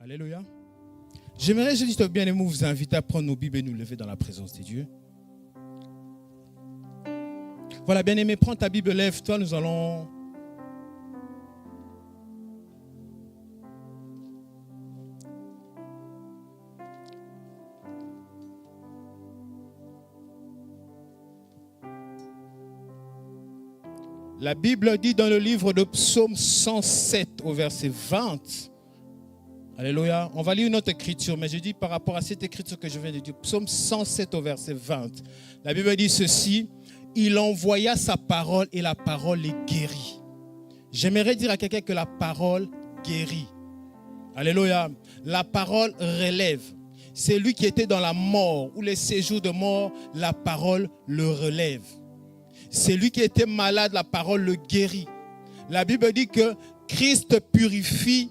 Alléluia. J'aimerais, je dis bien aimé, vous inviter à prendre nos Bibles et nous lever dans la présence de Dieu. Voilà, bien aimé, prends ta Bible, lève-toi, nous allons... La Bible dit dans le livre de Psaume 107 au verset 20, alléluia, on va lire une autre écriture, mais je dis par rapport à cette écriture que je viens de dire, Psaume 107 au verset 20, la Bible dit ceci, il envoya sa parole et la parole les guérit. J'aimerais dire à quelqu'un que la parole guérit. Alléluia, la parole relève. C'est lui qui était dans la mort ou les séjours de mort, la parole le relève. C'est lui qui était malade, la parole le guérit. La Bible dit que Christ purifie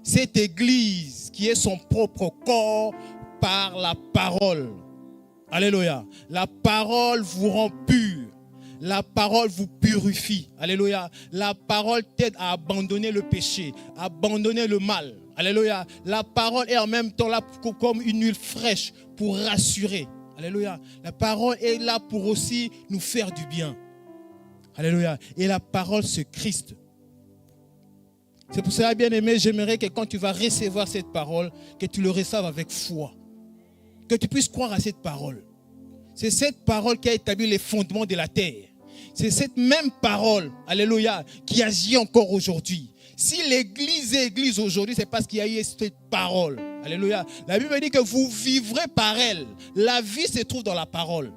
cette église qui est son propre corps par la parole. Alléluia. La parole vous rend pur. La parole vous purifie. Alléluia. La parole t'aide à abandonner le péché, à abandonner le mal. Alléluia. La parole est en même temps là comme une huile fraîche pour rassurer. Alléluia. La parole est là pour aussi nous faire du bien. Alléluia. Et la parole, c'est Christ. C'est pour cela, bien aimé, j'aimerais que quand tu vas recevoir cette parole, que tu le reçoives avec foi. Que tu puisses croire à cette parole. C'est cette parole qui a établi les fondements de la terre. C'est cette même parole, alléluia, qui agit encore aujourd'hui. Si l'église est église aujourd'hui, c'est parce qu'il y a eu cette parole. Alléluia. La Bible dit que vous vivrez par elle. La vie se trouve dans la parole.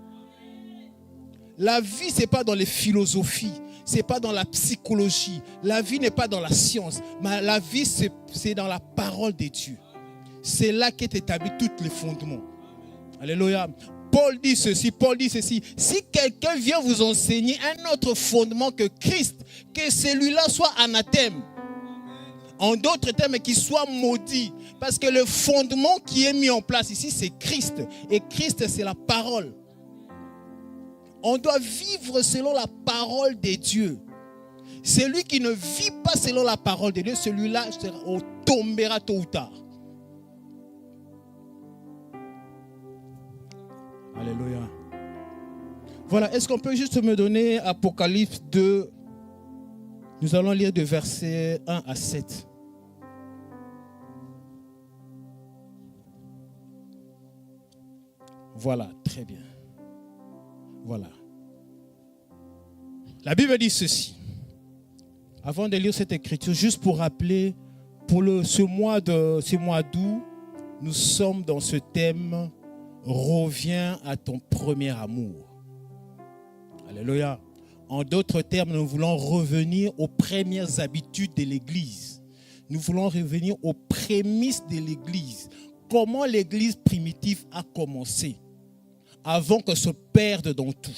La vie, ce n'est pas dans les philosophies. Ce n'est pas dans la psychologie. La vie n'est pas dans la science. Mais la vie, c'est dans la parole de Dieu. C'est là qu'est établi tous les fondements. Alléluia. Paul dit ceci. Si quelqu'un vient vous enseigner un autre fondement que Christ, que celui-là soit anathème. En d'autres termes, qu'il soit maudit. Parce que le fondement qui est mis en place ici, c'est Christ. Et Christ, c'est la parole. On doit vivre selon la parole de Dieu. Celui qui ne vit pas selon la parole de Dieu, celui-là tombera tôt ou tard. Alléluia. Voilà, est-ce qu'on peut juste me donner Apocalypse 2? Nous allons lire de versets 1 à 7. Voilà, très bien. Voilà. La Bible dit ceci. Avant de lire cette écriture, juste pour rappeler, pour ce mois d'août, nous sommes dans ce thème « Reviens à ton premier amour ». Alléluia. En d'autres termes, nous voulons revenir aux premières habitudes de l'Église. Nous voulons revenir aux prémices de l'Église. Comment l'Église primitive a commencé avant que se perde dans tout.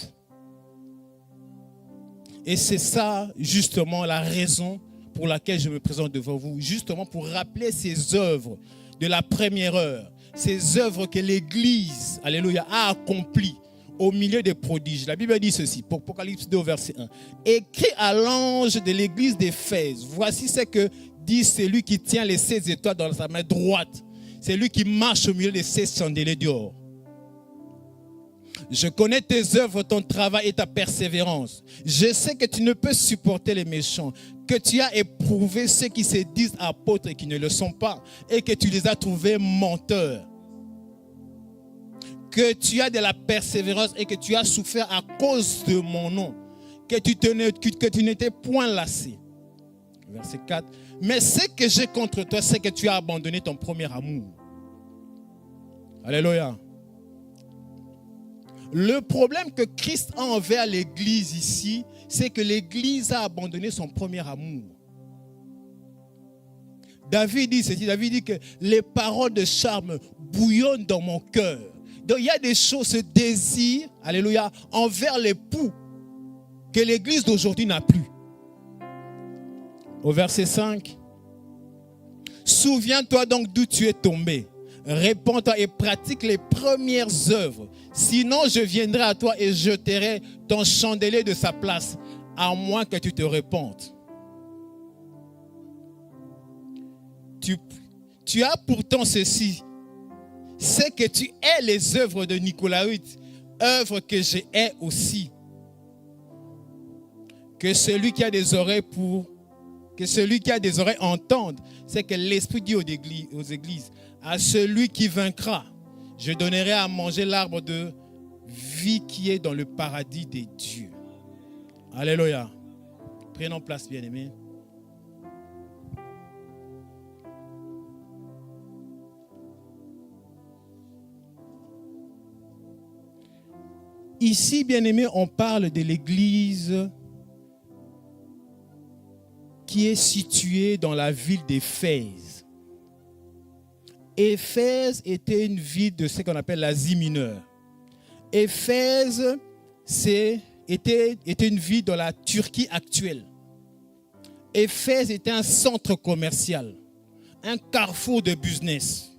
Et c'est ça, justement, la raison pour laquelle je me présente devant vous. Justement, pour rappeler ces œuvres de la première heure. Ces œuvres que l'Église, alléluia, a accomplies au milieu des prodiges. La Bible dit ceci, pour Apocalypse 2, verset 1. Écrit à l'ange de l'Église d'Éphèse. Voici ce que dit celui qui tient les 16 étoiles dans sa main droite. C'est lui qui marche au milieu des 16 chandeliers d'or. Je connais tes œuvres, ton travail et ta persévérance. Je sais que tu ne peux supporter les méchants, que tu as éprouvé ceux qui se disent apôtres et qui ne le sont pas, et que tu les as trouvés menteurs. Que tu as de la persévérance et que tu as souffert à cause de mon nom, que tu n'étais point lassé. Verset 4. Mais ce que j'ai contre toi, c'est que tu as abandonné ton premier amour. Alléluia. Le problème que Christ a envers l'Église ici, c'est que l'Église a abandonné son premier amour. David dit que les paroles de charme bouillonnent dans mon cœur. Donc il y a des choses, ce désir, alléluia, envers l'époux que l'Église d'aujourd'hui n'a plus. Au verset 5, souviens-toi donc d'où tu es tombé. Réponds-toi et pratique les premières œuvres. Sinon, je viendrai à toi et jeterai ton chandelier de sa place, à moins que tu te repentes. tu as pourtant ceci, c'est que tu hais les œuvres de Nicolaïte, œuvres que je hais aussi. Que celui qui a des oreilles entende. C'est que l'Esprit dit aux églises, à celui qui vaincra, je donnerai à manger l'arbre de vie qui est dans le paradis des dieux. Alléluia. Prenons place, bien-aimés. Ici, bien-aimés, on parle de l'église qui est située dans la ville d'Éphèse. Éphèse était une ville de ce qu'on appelle l'Asie mineure. Éphèse était une ville dans la Turquie actuelle. Éphèse était un centre commercial, un carrefour de business.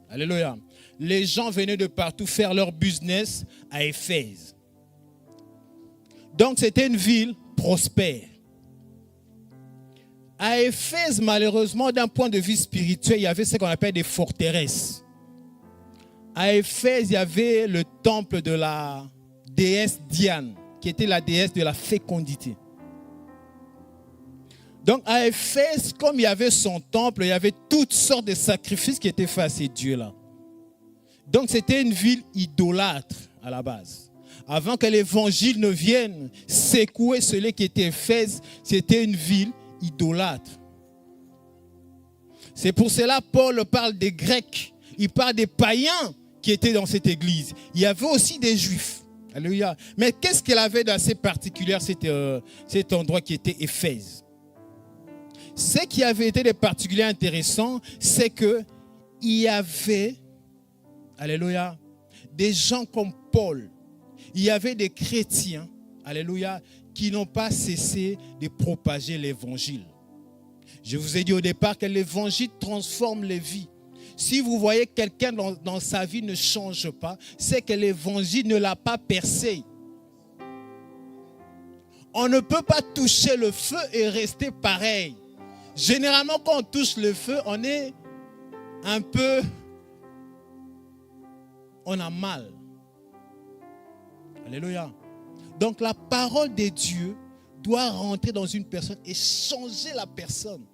Alléluia. Les gens venaient de partout faire leur business à Éphèse. Donc c'était une ville prospère. À Éphèse, malheureusement, d'un point de vue spirituel, il y avait ce qu'on appelle des forteresses. À Éphèse, il y avait le temple de la déesse Diane, qui était la déesse de la fécondité. Donc à Éphèse, comme il y avait son temple, il y avait toutes sortes de sacrifices qui étaient faits à ces dieux-là. Donc c'était une ville idolâtre à la base. Avant que l'évangile ne vienne secouer celui qui était Éphèse, c'était une ville idolâtre. C'est pour cela que Paul parle des Grecs, il parle des païens qui étaient dans cette église. Il y avait aussi des Juifs. Alléluia. Mais qu'est-ce qu'il avait d'assez particulier cet endroit qui était Éphèse? Ce qui avait été de particulier intéressant, c'est qu'il y avait, alléluia, des gens comme Paul. Il y avait des chrétiens, alléluia, qui n'ont pas cessé de propager l'évangile. Je vous ai dit au départ que l'évangile transforme les vies. Si vous voyez quelqu'un dans sa vie ne change pas, c'est que l'évangile ne l'a pas percé. On ne peut pas toucher le feu et rester pareil. Généralement, quand on touche le feu, on est un peu... On a mal. Alléluia. Donc la parole de Dieu doit rentrer dans une personne et changer la personne.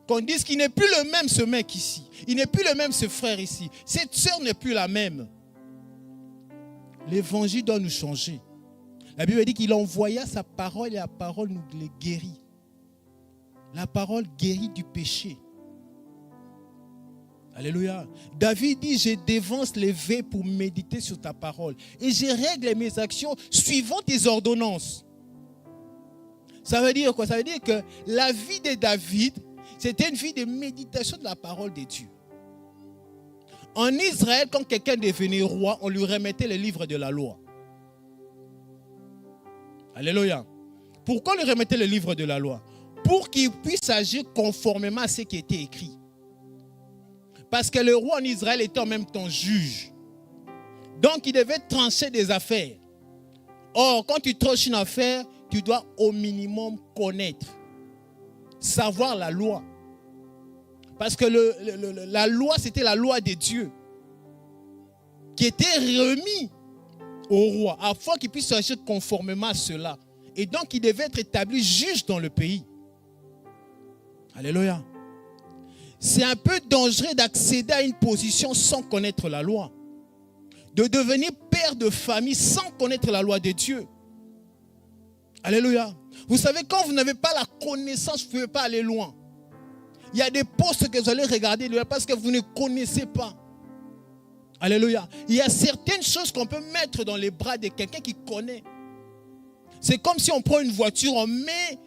Qu'on dise qu'il n'est plus le même ce mec ici. Il n'est plus le même ce frère ici. Cette sœur n'est plus la même. L'évangile doit nous changer. La Bible dit qu'il envoya sa parole et la parole nous les guérit. La parole guérit du péché. Alléluia. David dit, je dévance les veilles pour méditer sur ta parole. Et je règle mes actions suivant tes ordonnances. Ça veut dire quoi? Ça veut dire que la vie de David, c'était une vie de méditation de la parole de Dieu. En Israël, quand quelqu'un devenait roi, on lui remettait le livre de la loi. Alléluia. Pourquoi on lui remettait le livre de la loi? Pour qu'il puisse agir conformément à ce qui était écrit. Parce que le roi en Israël était en même temps juge. Donc il devait trancher des affaires. Or, quand tu tranches une affaire, tu dois au minimum connaître, savoir la loi. Parce que la loi, c'était la loi de Dieu qui était remise au roi afin qu'il puisse agir conformément à cela. Et donc, il devait être établi juge dans le pays. Alléluia. C'est un peu dangereux d'accéder à une position sans connaître la loi. De devenir père de famille sans connaître la loi de Dieu. Alléluia. Vous savez, quand vous n'avez pas la connaissance, vous ne pouvez pas aller loin. Il y a des postes que vous allez regarder parce que vous ne connaissez pas. Alléluia. Il y a certaines choses qu'on peut mettre dans les bras de quelqu'un qui connaît. C'est comme si on prend une voiture, on met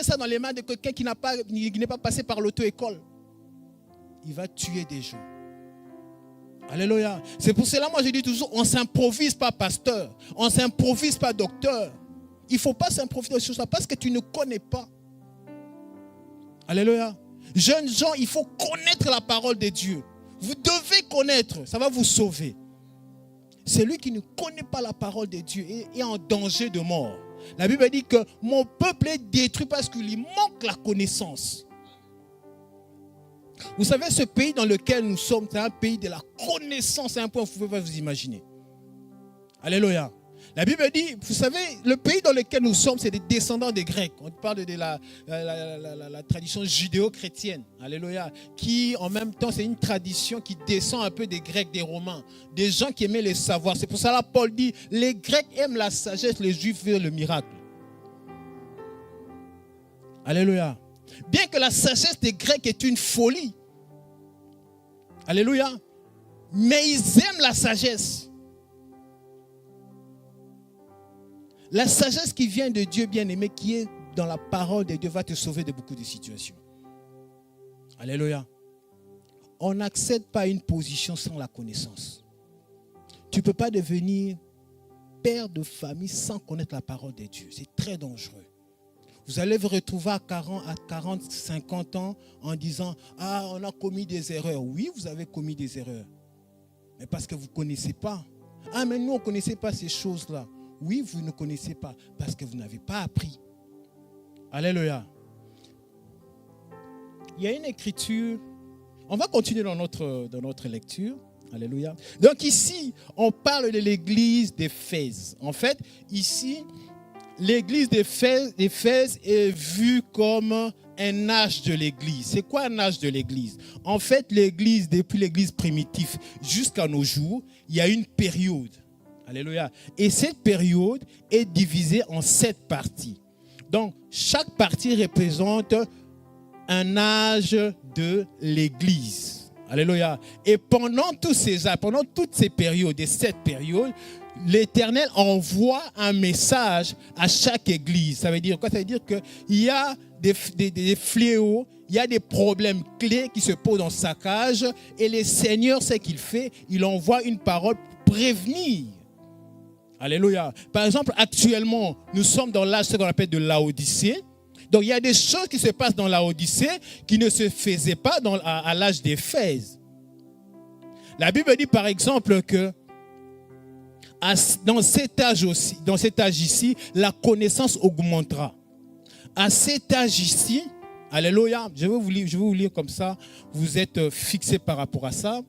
ça dans les mains de quelqu'un qui n'est pas passé par l'auto-école. Il va tuer des gens. Alléluia. C'est pour cela, moi je dis toujours, on ne s'improvise pas pasteur. On ne s'improvise pas docteur. Il ne faut pas s'improviser sur ça parce que tu ne connais pas. Alléluia. Jeunes gens, il faut connaître la parole de Dieu. Vous devez connaître, ça va vous sauver. Celui qui ne connaît pas la parole de Dieu est en danger de mort. La Bible dit que mon peuple est détruit parce qu'il lui manque la connaissance. Vous savez, ce pays dans lequel nous sommes, c'est un pays de la connaissance à un point où vous ne pouvez pas vous imaginer. Alléluia. La Bible dit, vous savez, le pays dans lequel nous sommes, c'est des descendants des Grecs. On parle de la tradition judéo-chrétienne. Alléluia. Qui, en même temps, c'est une tradition qui descend un peu des Grecs, des Romains. Des gens qui aimaient les savoirs. C'est pour ça que Paul dit, les Grecs aiment la sagesse, les Juifs veulent le miracle. Alléluia. Bien que la sagesse des Grecs est une folie. Alléluia. Mais ils aiment la sagesse. La sagesse qui vient de Dieu bien-aimé, qui est dans la parole de Dieu, va te sauver de beaucoup de situations. Alléluia. On n'accède pas à une position sans la connaissance. Tu ne peux pas devenir père de famille sans connaître la parole de Dieu. C'est très dangereux. Vous allez vous retrouver à 40, 50 ans en disant « Ah, on a commis des erreurs. » Oui, vous avez commis des erreurs. Mais parce que vous ne connaissez pas. « Ah, mais nous, on ne connaissait pas ces choses-là. » Oui, vous ne connaissez pas parce que vous n'avez pas appris. Alléluia. Il y a une écriture. On va continuer dans notre lecture. Alléluia. Donc ici, on parle de l'église d'Éphèse. En fait, ici, l'église d'Éphèse est vue comme un âge de l'église. C'est quoi un âge de l'église? En fait, l'église, depuis l'église primitive jusqu'à nos jours, il y a une période. Alléluia. Et cette période est divisée en 7 parties. Donc, chaque partie représente un âge de l'Église. Alléluia. Et pendant toutes ces périodes, et 7 périodes, l'Éternel envoie un message à chaque Église. Ça veut dire quoi? Ça veut dire qu'il y a des fléaux, il y a des problèmes clés qui se posent dans sa cage. Et le Seigneur, ce qu'il fait, il envoie une parole pour prévenir. Alléluia. Par exemple, actuellement, nous sommes dans l'âge qu'on appelle de Laodicée. Donc, il y a des choses qui se passent dans Laodicée qui ne se faisaient pas à l'âge d'Éphèse. La Bible dit, par exemple, que dans cet âge ici, la connaissance augmentera. À cet âge ici, alléluia, je vais vous lire comme ça, vous êtes fixés par rapport à ça.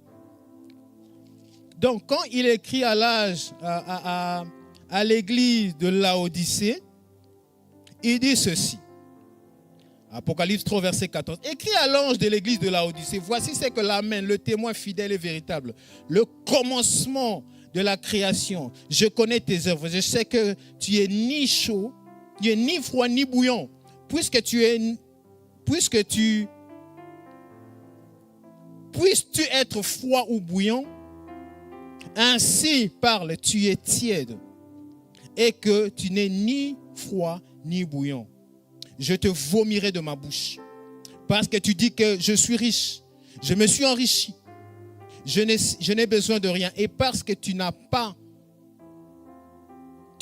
Donc, quand il écrit à l'église de Laodicée, il dit ceci. Apocalypse 3, verset 14. Écrit à l'ange de l'église de Laodicée, voici ce que l'Amen, le témoin fidèle et véritable, le commencement de la création. Je connais tes œuvres. Je sais que tu es ni chaud, tu es ni froid, ni bouillant. Puisses-tu être froid ou bouillant, ainsi parle, tu es tiède, et que tu n'es ni froid ni bouillant. Je te vomirai de ma bouche, parce que tu dis que je suis riche, je me suis enrichi, je n'ai besoin de rien, et parce que tu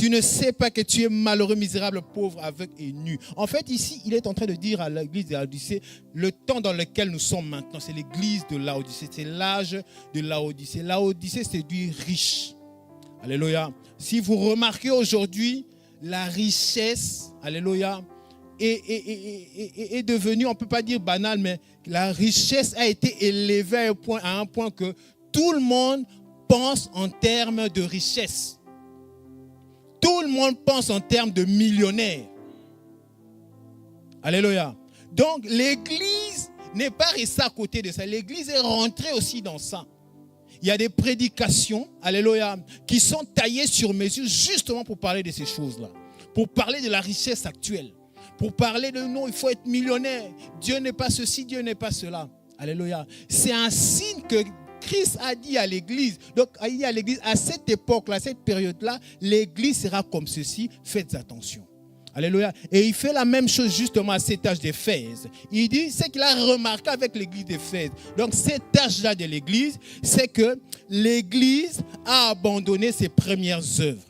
ne sais pas que tu es malheureux, misérable, pauvre, aveugle et nu. En fait, ici, il est en train de dire à l'église de Laodicée, le temps dans lequel nous sommes maintenant, c'est l'église de Laodicée, c'est l'âge de Laodicée. Laodicée, c'est du riche. Alléluia. Si vous remarquez aujourd'hui, la richesse, alléluia, est devenue, on ne peut pas dire banale, mais la richesse a été élevée à un point que tout le monde pense en termes de richesse. Tout le monde pense en termes de millionnaires. Alléluia. Donc, l'église n'est pas restée à côté de ça. L'église est rentrée aussi dans ça. Il y a des prédications, alléluia, qui sont taillées sur mesure justement pour parler de ces choses-là. Pour parler de la richesse actuelle. Pour parler de non, il faut être millionnaire. Dieu n'est pas ceci, Dieu n'est pas cela. Alléluia. C'est un signe que Christ a dit à l'église. Donc, il dit à l'église, à cette époque-là, à cette période-là, l'église sera comme ceci. Faites attention. Alléluia. Et il fait la même chose justement à cet âge d'Éphèse. Il dit, c'est qu'il a remarqué avec l'église d'Éphèse. Donc, cet âge-là de l'église, c'est que l'église a abandonné ses premières œuvres.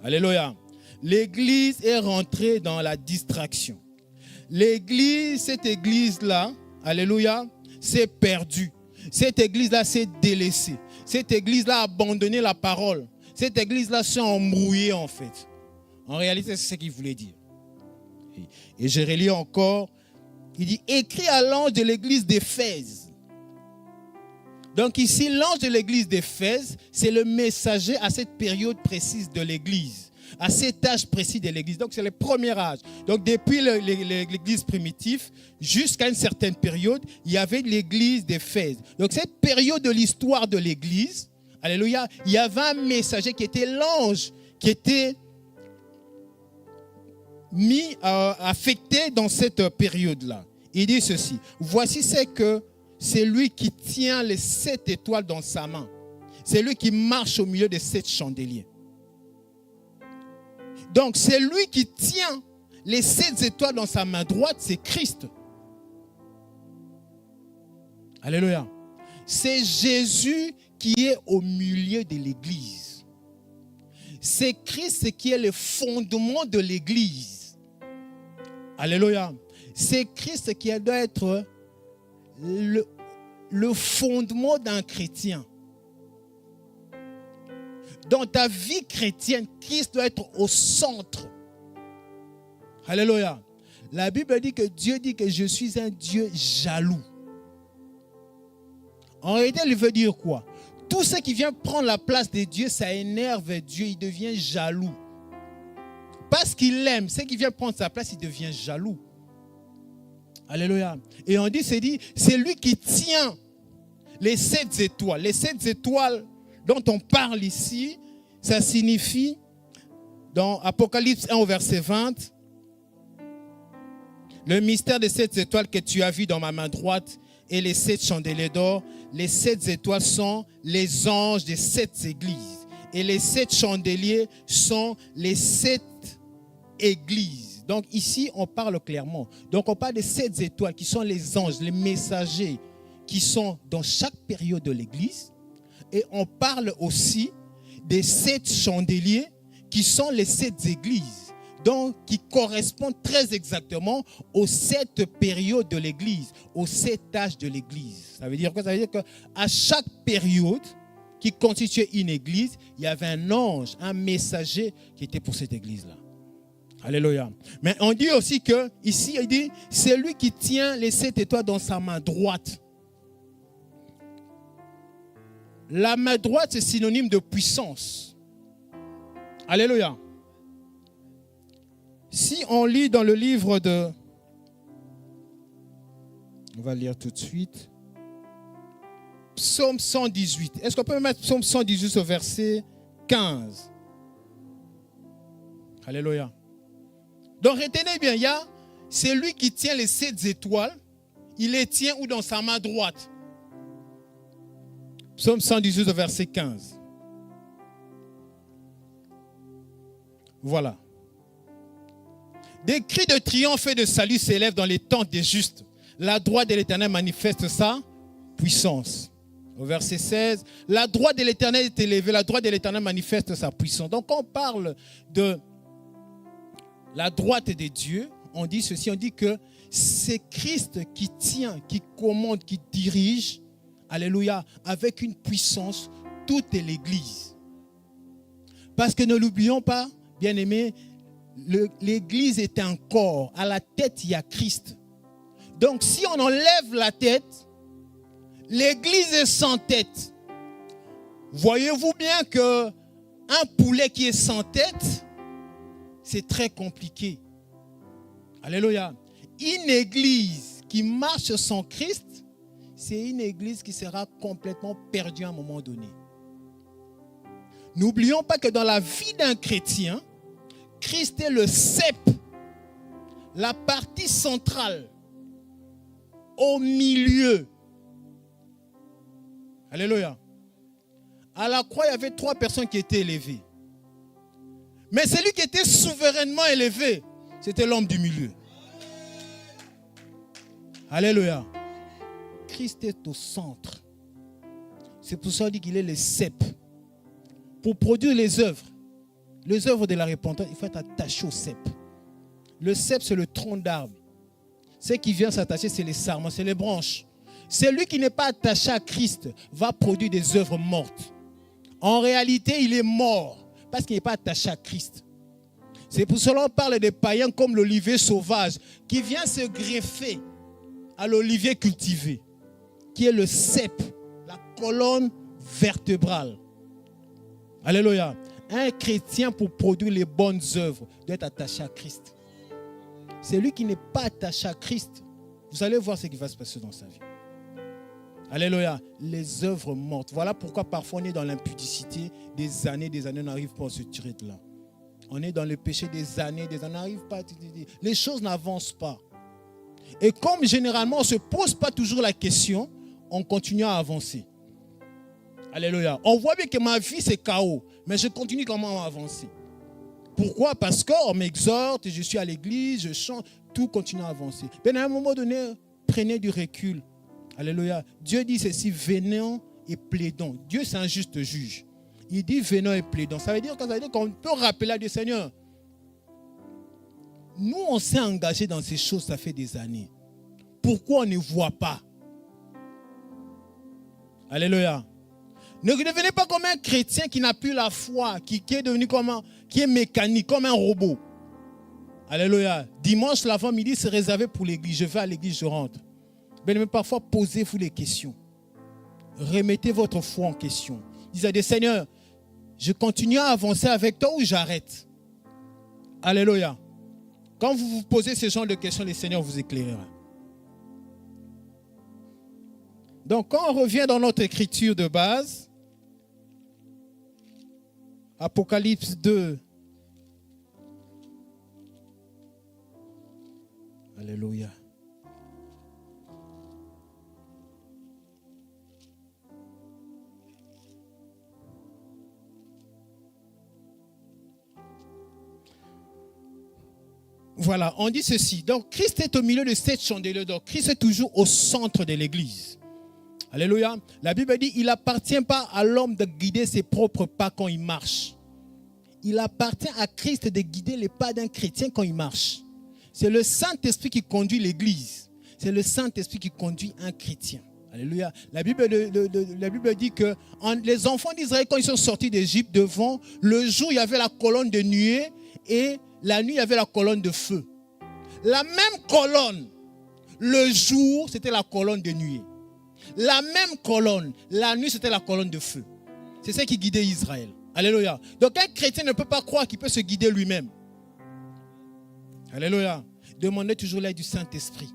Alléluia. L'église est rentrée dans la distraction. L'église, cette église-là, alléluia, s'est perdue. Cette église-là s'est délaissée. Cette église-là a abandonné la parole. Cette église-là s'est embrouillée en fait. En réalité, c'est ce qu'il voulait dire. Et je relis encore Il dit, écrit à l'ange de l'église d'Éphèse. Donc ici, l'ange de l'église d'Éphèse, c'est le messager à cette période précise de l'église, à cet âge précis de l'église. Donc c'est le premier âge. Donc depuis l'église primitive, jusqu'à une certaine période, il y avait l'église d'Éphèse. Donc cette période de l'histoire de l'église, alléluia, il y avait un messager qui était l'ange, qui était affecté dans cette période-là. Il dit ceci, voici c'est lui qui tient les 7 étoiles dans sa main. C'est lui qui marche au milieu des 7 chandeliers. Donc, c'est lui qui tient les 7 étoiles dans sa main droite, c'est Christ. Alléluia. C'est Jésus qui est au milieu de l'église. C'est Christ qui est le fondement de l'église. Alléluia. C'est Christ qui doit être le fondement d'un chrétien. Dans ta vie chrétienne, Christ doit être au centre. Alléluia. La Bible dit que Dieu dit que je suis un Dieu jaloux. En réalité, il veut dire quoi? Tout ce qui vient prendre la place de Dieu, ça énerve Dieu, il devient jaloux. Parce qu'il aime, ce qui vient prendre sa place, il devient jaloux. Alléluia. Et on dit, c'est lui qui tient les 7 étoiles. Les 7 étoiles dont on parle ici, ça signifie, dans Apocalypse 1 au verset 20, le mystère des 7 étoiles que tu as vu dans ma main droite et les 7 chandeliers d'or. Les 7 étoiles sont les anges des 7 églises. Et les 7 chandeliers sont les 7 églises. Donc ici, on parle clairement. Donc on parle des 7 étoiles qui sont les anges, les messagers qui sont dans chaque période de l'église. Et on parle aussi des 7 chandeliers qui sont les 7 églises. Donc qui correspondent très exactement aux 7 périodes de l'église, aux 7 âges de l'église. Ça veut dire quoi? Ça veut dire qu'à chaque période qui constituait une église, il y avait un ange, un messager qui était pour cette église-là. Alléluia. Mais on dit aussi que, ici, il dit, c'est lui qui tient les 7 étoiles dans sa main droite. La main droite, c'est synonyme de puissance. Alléluia. Si on lit dans le livre de... On va lire tout de suite. Psaume 118. Est-ce qu'on peut mettre Psaume 118 au verset 15? Alléluia. Donc retenez bien, c'est lui qui tient les 7 étoiles. Il les tient ou dans sa main droite. Psaume 118 au verset 15. Voilà. Des cris de triomphe et de salut s'élèvent dans les tentes des justes. La droite de l'Éternel manifeste sa puissance. Au verset 16, la droite de l'Éternel est élevée, la droite de l'Éternel manifeste sa puissance. Donc quand on parle de la droite de Dieu, on dit ceci, on dit que c'est Christ qui tient, qui commande, qui dirige, alléluia, avec une puissance, toute l'Église. Parce que ne l'oublions pas, bien-aimés, l'Église est un corps. À la tête, il y a Christ. Donc, si on enlève la tête, l'Église est sans tête. Voyez-vous bien qu'un poulet qui est sans tête, c'est très compliqué. Alléluia. Une église qui marche sans Christ, c'est une église qui sera complètement perdue à un moment donné. N'oublions pas que dans la vie d'un chrétien, Christ est le cep, la partie centrale, au milieu. Alléluia. À la croix, il y avait 3 personnes qui étaient élevées. Mais celui qui était souverainement élevé, c'était l'homme du milieu. Alléluia. Christ est au centre. C'est pour ça qu'on dit qu'il est le cep. Pour produire les œuvres de la repentance, il faut être attaché au cep. Le cep, c'est le tronc d'arbre. Ce qui vient s'attacher, c'est les sarments, c'est les branches. Celui qui n'est pas attaché à Christ va produire des œuvres mortes. En réalité, il est mort parce qu'il n'est pas attaché à Christ. C'est pour cela qu'on parle des païens comme l'olivier sauvage qui vient se greffer à l'olivier cultivé, qui est le cep, la colonne vertébrale. Alléluia. Un chrétien, pour produire les bonnes œuvres, doit être attaché à Christ. Celui qui n'est pas attaché à Christ, vous allez voir ce qui va se passer dans sa vie. Alléluia. Les œuvres mortes. Voilà pourquoi parfois on est dans l'impudicité des années, on n'arrive pas à se tirer de là. On est dans le péché des années, on n'arrive pas à... Les choses n'avancent pas. Et comme généralement on ne se pose pas toujours la question, on continue à avancer. Alléluia. On voit bien que ma vie c'est chaos, mais je continue quand même à avancer. Pourquoi? Parce qu'on m'exhorte, je suis à l'église, je chante, tout continue à avancer. Mais à un moment donné, prenez du recul. Alléluia. Dieu dit ceci, venons et plaidons. Dieu c'est un juste juge. Il dit venons et plaidons. Ça veut dire qu'on peut rappeler à Dieu, Seigneur, nous on s'est engagés dans ces choses, ça fait des années. Pourquoi on ne voit pas? Alléluia. Ne devenez pas comme un chrétien qui n'a plus la foi, qui est devenu qui est mécanique, comme un robot. Alléluia. Dimanche, l'avant-midi, c'est réservé pour l'église. Je vais à l'église, je rentre. Mais parfois, posez-vous les questions. Remettez votre foi en question. Disez, Seigneur, je continue à avancer avec toi ou j'arrête? Alléluia. Quand vous vous posez ce genre de questions, le Seigneur vous éclairera. Donc, quand on revient dans notre écriture de base, Apocalypse 2. Alléluia. Voilà, on dit ceci. Donc, Christ est au milieu de 7 chandeliers d'or. Christ est toujours au centre de l'église. Alléluia. La Bible dit, il n'appartient pas à l'homme de guider ses propres pas quand il marche. Il appartient à Christ de guider les pas d'un chrétien quand il marche. C'est le Saint-Esprit qui conduit l'église. C'est le Saint-Esprit qui conduit un chrétien. Alléluia. La Bible dit que les enfants d'Israël, quand ils sont sortis d'Égypte, devant, le jour, il y avait la colonne de nuée et la nuit, il y avait la colonne de feu. La même colonne, le jour, c'était la colonne de nuée. La même colonne, la nuit, c'était la colonne de feu. C'est ça qui guidait Israël. Alléluia. Donc un chrétien ne peut pas croire qu'il peut se guider lui-même. Alléluia. Demandez toujours l'aide du Saint-Esprit.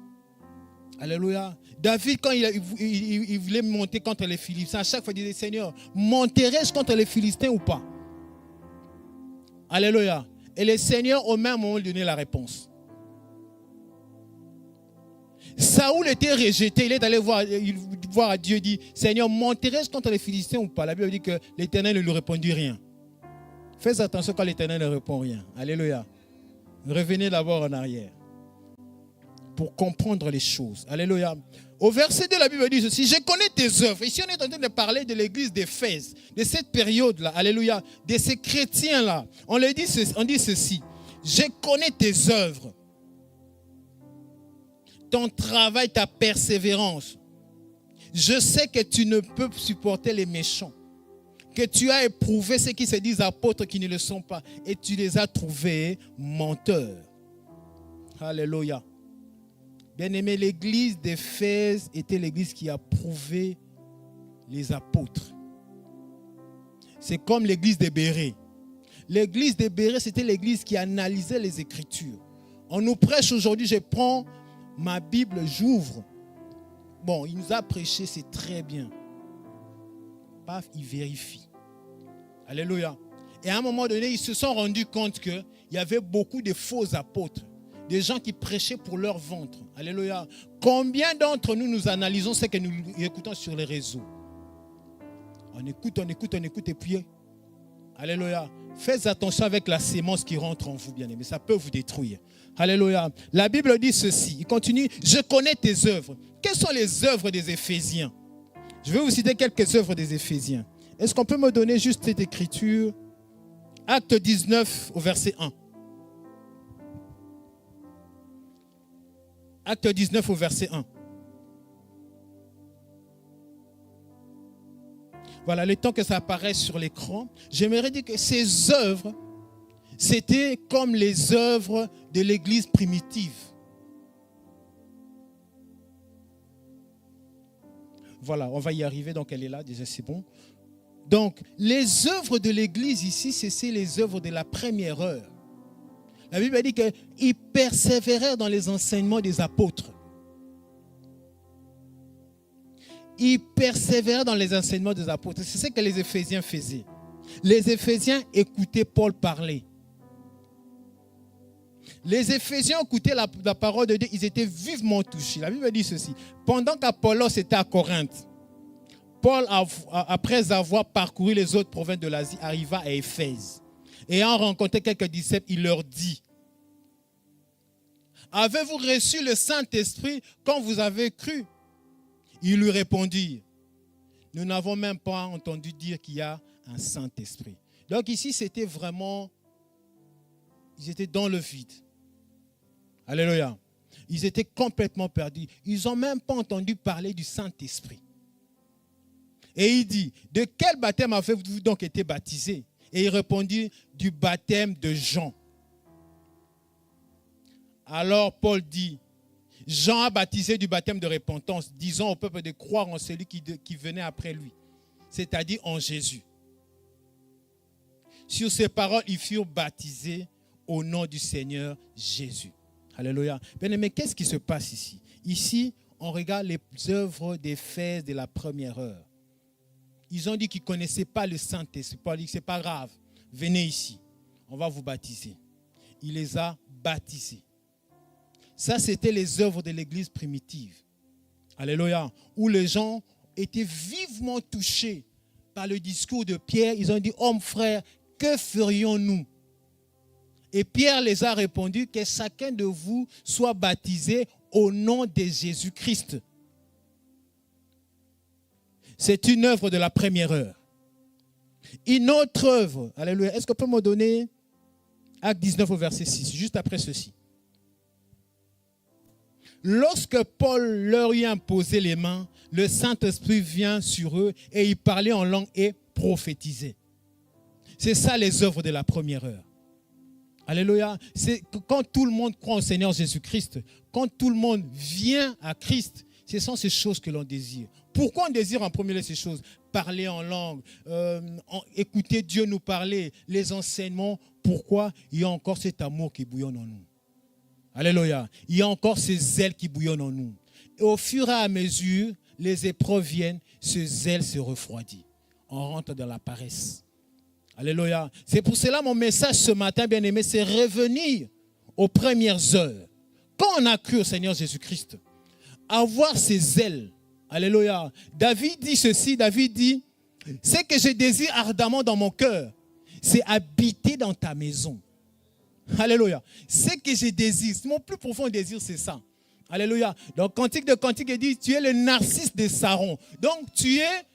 Alléluia. David, quand il voulait monter contre les Philistins, à chaque fois il disait, Seigneur, monterai-je contre les Philistins ou pas? Alléluia. Et le Seigneur, au même moment, lui donnait la réponse. Saoul était rejeté, il est allé voir à Dieu, il dit, Seigneur, monterai-je contre les Philistins ou pas? La Bible dit que l'Éternel ne lui répondit rien. Faites attention quand l'Éternel ne répond rien. Alléluia. Revenez d'abord en arrière pour comprendre les choses. Alléluia. Au verset 2, la Bible dit ceci, je connais tes œuvres. Ici, on est en train de parler de l'église d'Éphèse, de cette période-là, alléluia, de ces chrétiens-là. On dit ceci, je connais tes œuvres, ton travail, ta persévérance. Je sais que tu ne peux supporter les méchants, que tu as éprouvé ceux qui se disent apôtres qui ne le sont pas, et tu les as trouvés menteurs. Alléluia. Bien-aimé, l'église d'Éphèse était l'église qui a prouvé les apôtres. C'est comme l'église de Bérée. L'église de Bérée, c'était l'église qui analysait les Écritures. On nous prêche aujourd'hui, je prends ma Bible, j'ouvre. Bon, il nous a prêché, c'est très bien. Paf, il vérifie. Alléluia. Et à un moment donné, ils se sont rendus compte qu'il y avait beaucoup de faux apôtres. Des gens qui prêchaient pour leur ventre. Alléluia. Combien d'entre nous analysons ce que nous écoutons sur les réseaux? On écoute et puis, alléluia. Faites attention avec la sémence qui rentre en vous, bien-aimés. Ça peut vous détruire. Alléluia. La Bible dit ceci. Il continue. Je connais tes œuvres. Quelles sont les œuvres des Éphésiens? Je vais vous citer quelques œuvres des Éphésiens. Est-ce qu'on peut me donner juste cette écriture? Acte 19 au verset 1. Acte 19 au verset 1. Voilà, le temps que ça apparaît sur l'écran, j'aimerais dire que ces œuvres, c'était comme les œuvres de l'église primitive. Voilà, on va y arriver. Donc, elle est là, déjà, c'est bon. Donc, les œuvres de l'Église ici, c'est les œuvres de la première heure. La Bible dit qu'ils persévérèrent dans les enseignements des apôtres. Ils persévèrent dans les enseignements des apôtres. C'est ce que les Éphésiens faisaient. Les Éphésiens écoutaient Paul parler. Les Éphésiens écoutaient la parole de Dieu. Ils étaient vivement touchés. La Bible dit ceci. Pendant qu'Apollos était à Corinthe, Paul, après avoir parcouru les autres provinces de l'Asie, arriva à Éphèse. Et ayant rencontré quelques disciples, il leur dit: avez-vous reçu le Saint-Esprit quand vous avez cru? Ils lui répondirent: nous n'avons même pas entendu dire qu'il y a un Saint-Esprit. Donc ici, c'était vraiment, ils étaient dans le vide. Alléluia. Ils étaient complètement perdus. Ils n'ont même pas entendu parler du Saint-Esprit. Et il dit: de quel baptême avez-vous donc été baptisés? Et il répondit: du baptême de Jean. Alors Paul dit: Jean a baptisé du baptême de repentance, disant au peuple de croire en celui qui venait après lui, c'est-à-dire en Jésus. Sur ces paroles, ils furent baptisés au nom du Seigneur Jésus. Alléluia. Bien-aimés, qu'est-ce qui se passe ici? Ici, on regarde les œuvres d'Éphèse de la première heure. Ils ont dit qu'ils ne connaissaient pas le Saint-Esprit. Paul dit que ce n'est pas grave. Venez ici, on va vous baptiser. Il les a baptisés. Ça, c'était les œuvres de l'Église primitive. Alléluia. Où les gens étaient vivement touchés par le discours de Pierre. Ils ont dit: hommes frères, que ferions-nous? Et Pierre les a répondu: que chacun de vous soit baptisé au nom de Jésus-Christ. C'est une œuvre de la première heure. Une autre œuvre, alléluia. Est-ce qu'on peut me donner Acte 19 au verset 6, juste après ceci? Lorsque Paul leur eut imposé les mains, le Saint-Esprit vient sur eux et ils parlaient en langue et prophétisaient. C'est ça les œuvres de la première heure. Alléluia. C'est quand tout le monde croit au Seigneur Jésus-Christ, quand tout le monde vient à Christ, ce sont ces choses que l'on désire. Pourquoi on désire en premier lieu ces choses? Parler en langue, écouter Dieu nous parler, les enseignements. Pourquoi? Il y a encore cet amour qui bouillonne en nous. Alléluia. Il y a encore ce zèle qui bouillonne en nous. Et au fur et à mesure, les épreuves viennent, ce zèle se refroidit. On rentre dans la paresse. Alléluia. C'est pour cela mon message ce matin, bien-aimé, c'est revenir aux premières heures. Quand on a cru au Seigneur Jésus-Christ, avoir ces zèles. Alléluia. David dit ceci, David dit: ce que je désire ardemment dans mon cœur, c'est habiter dans ta maison. Alléluia. Ce que je désire, mon plus profond désir, c'est ça. Alléluia. Donc, Cantique de Cantique, il dit: tu es le narcisse de Saron. Donc, tu es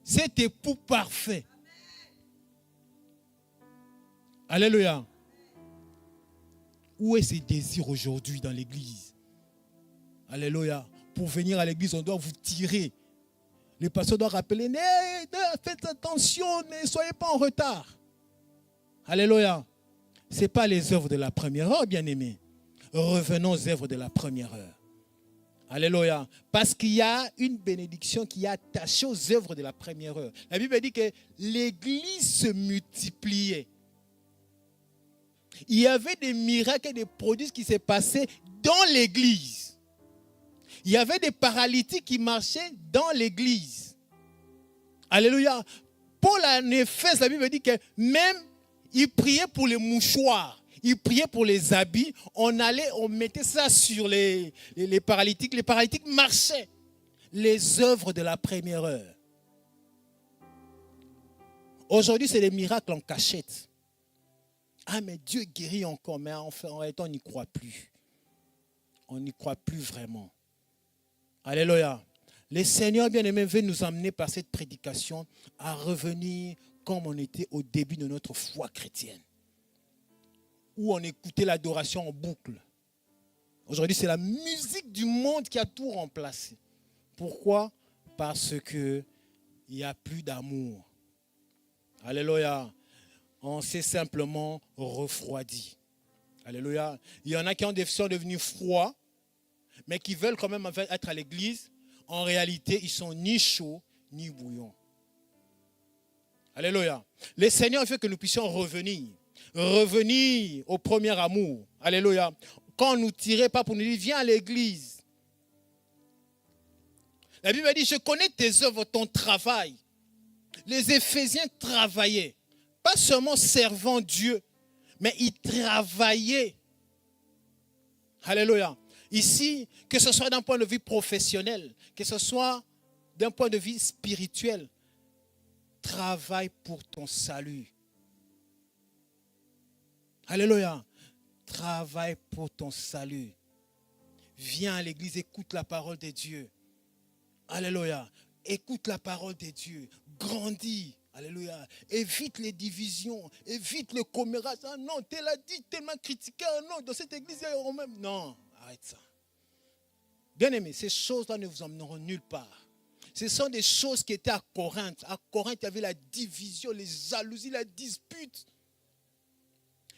cet époux parfait. Alléluia. Où est ce désir aujourd'hui dans l'église? Alléluia. Pour venir à l'église, on doit vous tirer. Les pasteurs doivent rappeler: faites attention, ne soyez pas en retard. Alléluia. Ce n'est pas les œuvres de la première heure, bien-aimés. Revenons aux œuvres de la première heure. Alléluia. Parce qu'il y a une bénédiction qui est attachée aux œuvres de la première heure. La Bible dit que l'église se multipliait. Il y avait des miracles et des prodiges qui se passaient dans l'église. Il y avait des paralytiques qui marchaient dans l'église. Alléluia. Paul en Éphèse, la Bible dit que même il priait pour les mouchoirs, il priait pour les habits. On mettait ça sur les paralytiques. Les paralytiques marchaient. Les œuvres de la première heure. Aujourd'hui, c'est des miracles en cachette. Ah, mais Dieu guérit encore, mais en réalité, on n'y croit plus. On n'y croit plus vraiment. Alléluia. Le Seigneur bien-aimé veut nous amener par cette prédication à revenir comme on était au début de notre foi chrétienne. Où on écoutait l'adoration en boucle. Aujourd'hui, c'est la musique du monde qui a tout remplacé. Pourquoi? Parce qu'il n'y a plus d'amour. Alléluia. On s'est simplement refroidi. Alléluia. Il y en a qui sont devenus froids, mais qui veulent quand même être à l'église. En réalité, ils sont ni chauds, ni bouillants. Alléluia. Le Seigneur veut que nous puissions revenir au premier amour. Alléluia. Quand on nous tirait pas pour nous dire, viens à l'église. La Bible dit, je connais tes œuvres, ton travail. Les Éphésiens travaillaient. Pas seulement servant Dieu, mais ils travaillaient. Alléluia. Ici, que ce soit d'un point de vue professionnel, que ce soit d'un point de vue spirituel, travaille pour ton salut. Alléluia. Travaille pour ton salut. Viens à l'église, écoute la parole de Dieu. Alléluia. Écoute la parole de Dieu. Grandis. Alléluia. Évite les divisions. Évite le commérage. Ah non, tu l'as dit, tellement critiqué. Ah non, dans cette église, il y a même. Non, arrête ça. Bien-aimés, ces choses-là ne vous emmèneront nulle part. Ce sont des choses qui étaient à Corinthe. À Corinthe, il y avait la division, les jalousies, la dispute.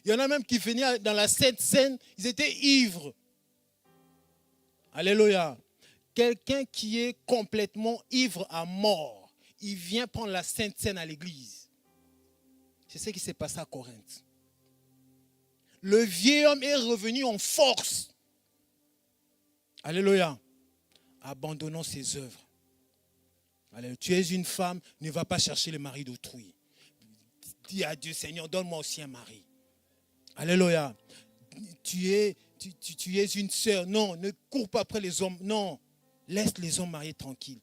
Il y en a même qui venaient dans la Sainte Seine, ils étaient ivres. Alléluia. Quelqu'un qui est complètement ivre à mort, il vient prendre la Sainte Seine à l'église. C'est ce qui s'est passé à Corinthe. Le vieil homme est revenu en force. Alléluia. Abandonnons ses œuvres. Alléluia. Tu es une femme, ne va pas chercher le mari d'autrui. Dis à Dieu, Seigneur, donne-moi aussi un mari. Alléluia. Tu es une sœur. Non, ne cours pas après les hommes. Non, laisse les hommes mariés tranquilles.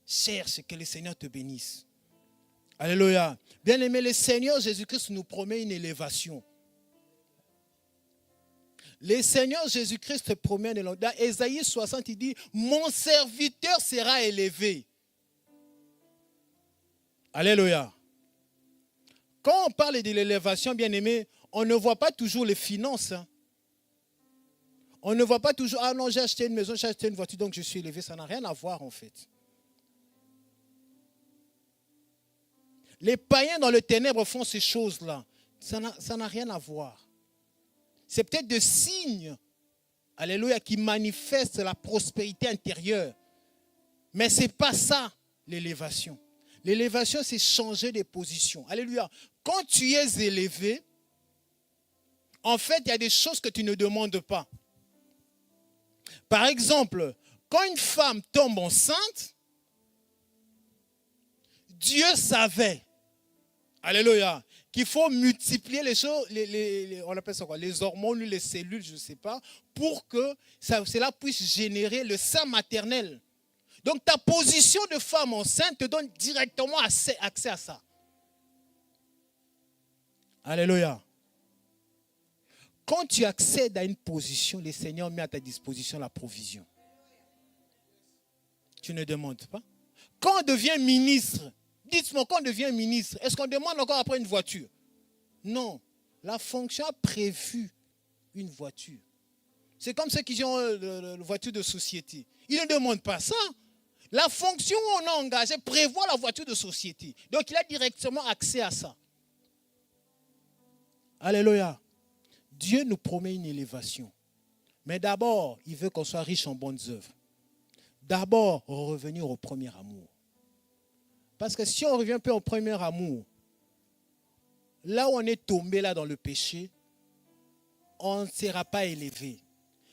Cherche que le Seigneur te bénisse. Alléluia. Bien-aimé, le Seigneur Jésus-Christ nous promet une élévation. Le Seigneur Jésus-Christ te promet une élévation. Dans Ésaïe 60, il dit, mon serviteur sera élevé. Alléluia. Quand on parle de l'élévation, bien-aimé, on ne voit pas toujours les finances. Hein. On ne voit pas toujours, ah non, j'ai acheté une maison, j'ai acheté une voiture, donc je suis élevé. Ça n'a rien à voir en fait. Les païens dans le ténèbre font ces choses-là. Ça n'a rien à voir. C'est peut-être des signes, alléluia, qui manifestent la prospérité intérieure. Mais ce n'est pas ça, l'élévation. L'élévation, c'est changer de position. Alléluia. Quand tu es élevé, en fait, il y a des choses que tu ne demandes pas. Par exemple, quand une femme tombe enceinte, Dieu savait, alléluia, qu'il faut multiplier les choses, on appelle ça quoi, les hormones, les cellules, je ne sais pas, pour que cela puisse générer le sein maternel. Donc ta position de femme enceinte te donne directement accès à ça. Alléluia. Quand tu accèdes à une position, le Seigneur met à ta disposition la provision. Tu ne demandes pas. Quand on devient ministre, dites-moi, quand on devient ministre, est-ce qu'on demande encore après une voiture? Non. La fonction a prévu une voiture. C'est comme ceux qui ont une voiture de société. Ils ne demandent pas ça. La fonction où on a engagé prévoit la voiture de société. Donc il a directement accès à ça. Alléluia. Dieu nous promet une élévation. Mais d'abord, il veut qu'on soit riche en bonnes œuvres. D'abord, revenir au premier amour. Parce que si on revient un peu au premier amour, là où on est tombé là dans le péché, on ne sera pas élevé.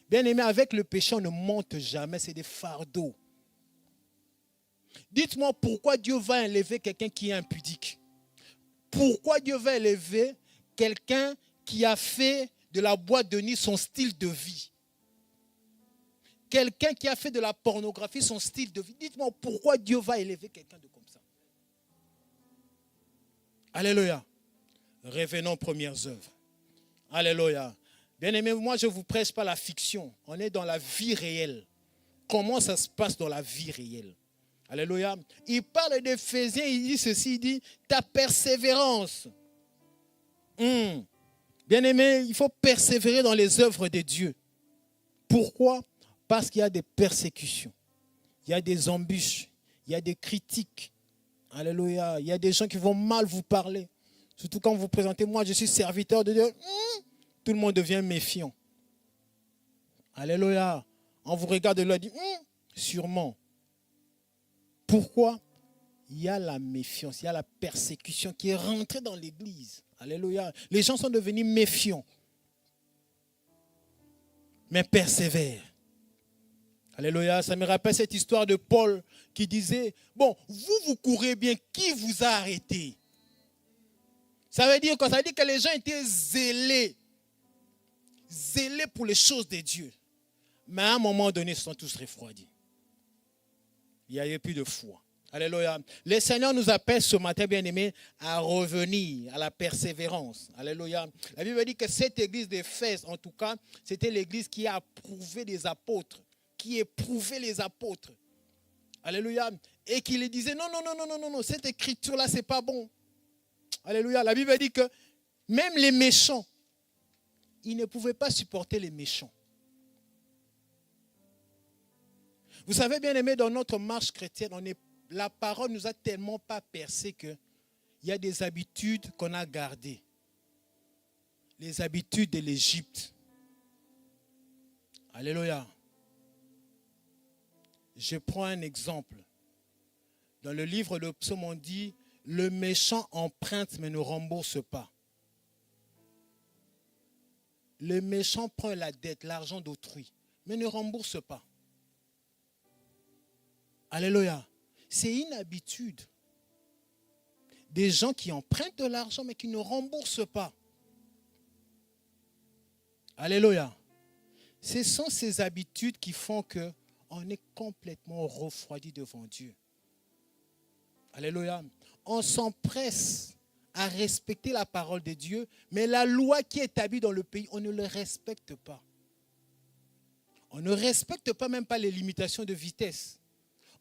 Bien aimé, avec le péché, on ne monte jamais, c'est des fardeaux. Dites-moi pourquoi Dieu va élever quelqu'un qui est impudique. Pourquoi Dieu va élever quelqu'un qui a fait de la boîte de nuit son style de vie. Quelqu'un qui a fait de la pornographie son style de vie. Dites-moi pourquoi Dieu va élever quelqu'un de comme ça. Alléluia. Revenons aux premières œuvres. Alléluia. Bien-aimés, moi je ne vous prêche pas la fiction. On est dans la vie réelle. Comment ça se passe dans la vie réelle? Alléluia. Il parle d'Éphésiens, il dit ceci, il dit ta persévérance. Bien-aimé, il faut persévérer dans les œuvres de Dieu. Pourquoi? Parce qu'il y a des persécutions, il y a des embûches, il y a des critiques. Alléluia. Il y a des gens qui vont mal vous parler. Surtout quand vous présentez, moi je suis serviteur de Dieu. Tout le monde devient méfiant. Alléluia. On vous regarde et on dit, sûrement. Pourquoi? Il y a la méfiance, il y a la persécution qui est rentrée dans l'église. Alléluia. Les gens sont devenus méfiants, mais persévèrent. Alléluia. Ça me rappelle cette histoire de Paul qui disait, bon, vous courez bien, qui vous a arrêté? Ça veut dire quoi? Ça veut dire que les gens étaient zélés pour les choses de Dieu. Mais à un moment donné, ils se sont tous refroidis. Il n'y avait plus de foi. Alléluia. Le Seigneur nous appelle ce matin, bien-aimés, à revenir à la persévérance. Alléluia. La Bible dit que cette église d'Éphèse, en tout cas, c'était l'église qui a approuvé des apôtres, qui éprouvait les apôtres. Alléluia. Et qui les disait, non, cette écriture-là, ce n'est pas bon. Alléluia. La Bible dit que même les méchants, ils ne pouvaient pas supporter les méchants. Vous savez, bien-aimés, dans notre marche chrétienne, la parole ne nous a tellement pas percé qu'il y a des habitudes qu'on a gardées. Les habitudes de l'Égypte. Alléluia. Je prends un exemple. Dans le livre de Psaume, on dit, le méchant emprunte mais ne rembourse pas. Le méchant prend la dette, l'argent d'autrui, mais ne rembourse pas. Alléluia. C'est une habitude. Des gens qui empruntent de l'argent mais qui ne remboursent pas. Alléluia. Ce sont ces habitudes qui font qu'on est complètement refroidi devant Dieu. Alléluia. On s'empresse à respecter la parole de Dieu, mais la loi qui est établie dans le pays, on ne le respecte pas. On ne respecte pas même pas les limitations de vitesse.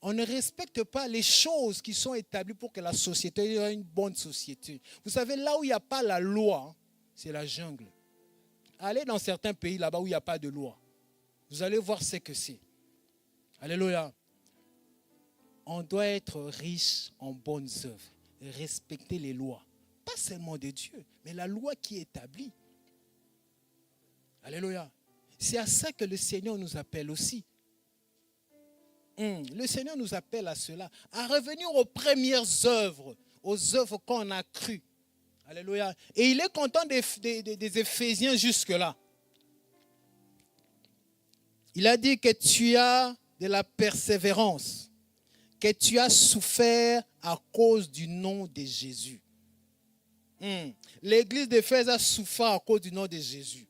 On ne respecte pas les choses qui sont établies pour que la société ait une bonne société. Vous savez, là où il n'y a pas la loi, c'est la jungle. Allez dans certains pays là-bas où il n'y a pas de loi. Vous allez voir ce que c'est. Alléluia. On doit être riche en bonnes œuvres. Respecter les lois. Pas seulement de Dieu, mais la loi qui est établie. Alléluia. C'est à ça que le Seigneur nous appelle aussi. Le Seigneur nous appelle à cela, à revenir aux premières œuvres, aux œuvres qu'on a crues. Alléluia. Et il est content des Éphésiens jusque-là. Il a dit que tu as de la persévérance, que tu as souffert à cause du nom de Jésus. L'église d'Éphèse a souffert à cause du nom de Jésus.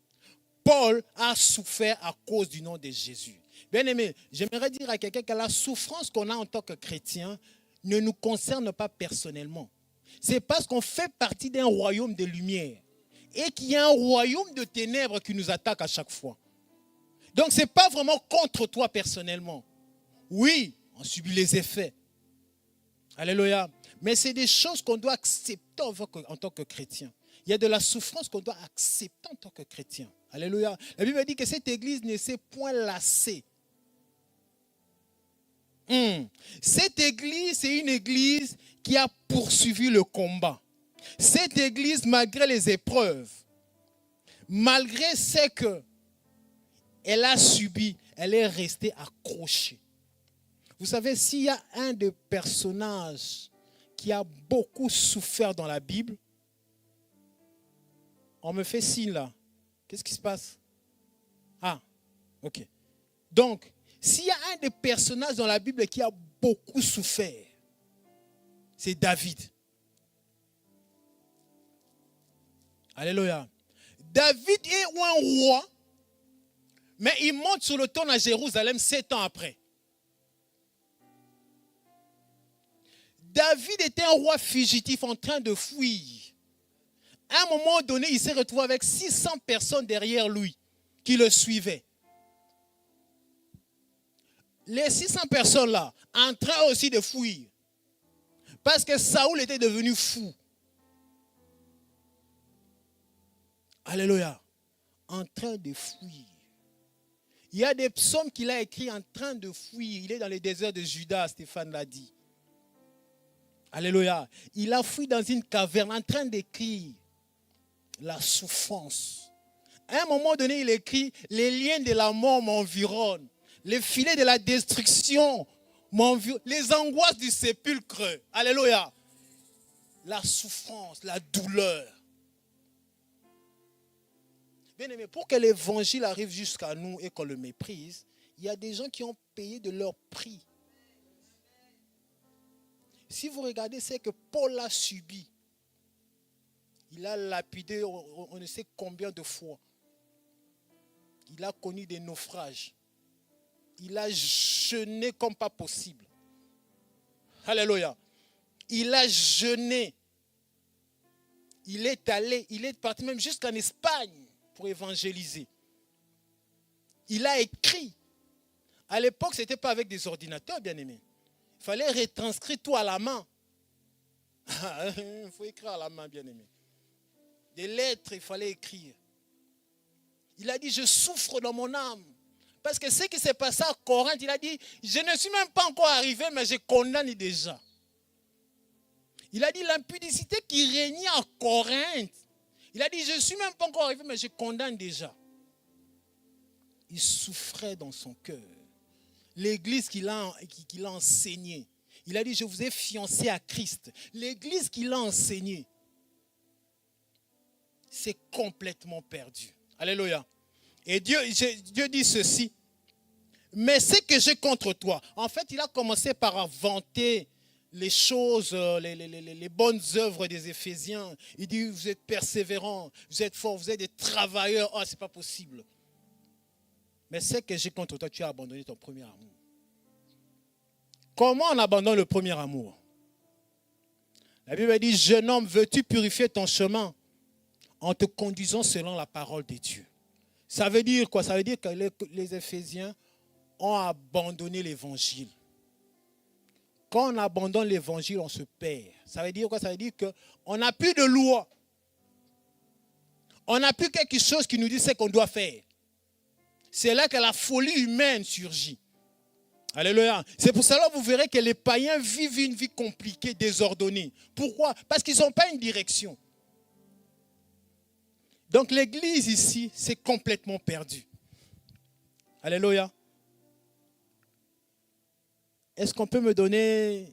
Paul a souffert à cause du nom de Jésus. Bien aimé, j'aimerais dire à quelqu'un que la souffrance qu'on a en tant que chrétien ne nous concerne pas personnellement. C'est parce qu'on fait partie d'un royaume de lumière et qu'il y a un royaume de ténèbres qui nous attaque à chaque fois. Donc ce n'est pas vraiment contre toi personnellement. Oui, on subit les effets. Alléluia. Mais c'est des choses qu'on doit accepter en tant que chrétien. Il y a de la souffrance qu'on doit accepter en tant que chrétien. Alléluia. La Bible dit que cette église ne s'est point lassée. Cette église, c'est une église qui a poursuivi le combat. Cette église, malgré les épreuves, malgré ce qu'elle a subi, elle est restée accrochée. Vous savez, s'il y a un des personnages qui a beaucoup souffert dans la Bible, on me fait signe là. Qu'est-ce qui se passe? Ah, ok. Donc, s'il y a un des personnages dans la Bible qui a beaucoup souffert, c'est David. Alléluia. David est un roi, mais il monte sur le trône à Jérusalem 7 ans après. David était un roi fugitif en train de fuir. À un moment donné, il s'est retrouvé avec 600 personnes derrière lui qui le suivaient. Les 600 personnes-là en train aussi de fuir. Parce que Saoul était devenu fou. Alléluia. En train de fuir. Il y a des psaumes qu'il a écrits en train de fuir. Il est dans le désert de Juda, Stéphane l'a dit. Alléluia. Il a fui dans une caverne en train d'écrire la souffrance. À un moment donné, il écrit « Les liens de la mort m'environnent. Les filets de la destruction Les angoisses du sépulcre. Alléluia. La souffrance, la douleur. Bien aimé, pour que l'évangile arrive jusqu'à nous et qu'on le méprise, il y a des gens qui ont payé de leur prix. Si vous regardez ce que Paul a subi, il a lapidé on ne sait combien de fois. Il a connu des naufrages. Il a jeûné comme pas possible. Alléluia. Il a jeûné. Il est parti même jusqu'en Espagne pour évangéliser. Il a écrit. À l'époque, ce n'était pas avec des ordinateurs, bien aimés. Il fallait retranscrire tout à la main. Il faut écrire à la main, bien aimé. Des lettres, il fallait écrire. Il a dit, je souffre dans mon âme. Parce que ce qui s'est passé à Corinthe, il a dit, je ne suis même pas encore arrivé, mais je condamne déjà. Il a dit, l'impudicité qui régnait à Corinthe. Il a dit, je ne suis même pas encore arrivé, mais je condamne déjà. Il souffrait dans son cœur. L'église qu'il a enseignée. Il a dit, je vous ai fiancé à Christ. L'église qu'il a enseignée, c'est complètement perdu. Alléluia. Et Dieu dit ceci. Mais ce que j'ai contre toi. En fait, il a commencé par vanter les choses, les bonnes œuvres des Éphésiens. Il dit, vous êtes persévérants, vous êtes forts, vous êtes des travailleurs. Oh, c'est pas possible. Mais ce que j'ai contre toi, tu as abandonné ton premier amour. Comment on abandonne le premier amour? La Bible dit, jeune homme, veux-tu purifier ton chemin en te conduisant selon la parole de Dieu? Ça veut dire quoi? Ça veut dire que les Éphésiens ont abandonné l'évangile. Quand on abandonne l'évangile, on se perd. Ça veut dire quoi? Ça veut dire qu'on n'a plus de loi. On n'a plus quelque chose qui nous dit ce qu'on doit faire. C'est là que la folie humaine surgit. Alléluia. C'est pour cela que vous verrez que les païens vivent une vie compliquée, désordonnée. Pourquoi? Parce qu'ils n'ont pas une direction. Donc l'église ici, c'est complètement perdu. Alléluia. Est-ce qu'on peut me donner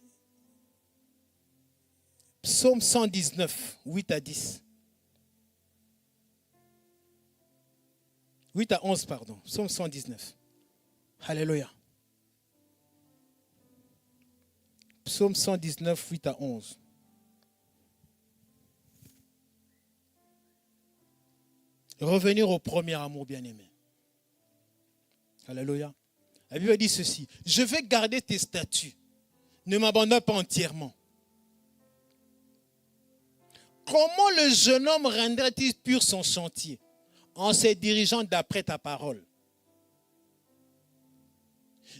Psaume 119, 8 à 10? 8 à 11, pardon. Psaume 119. Alléluia. Psaume 119, 8 à 11. Revenir au premier amour, bien-aimé. Alléluia. La Bible dit ceci. Je vais garder tes statuts. Ne m'abandonne pas entièrement. Comment le jeune homme rendrait-il pur son chantier? En se dirigeant d'après ta parole.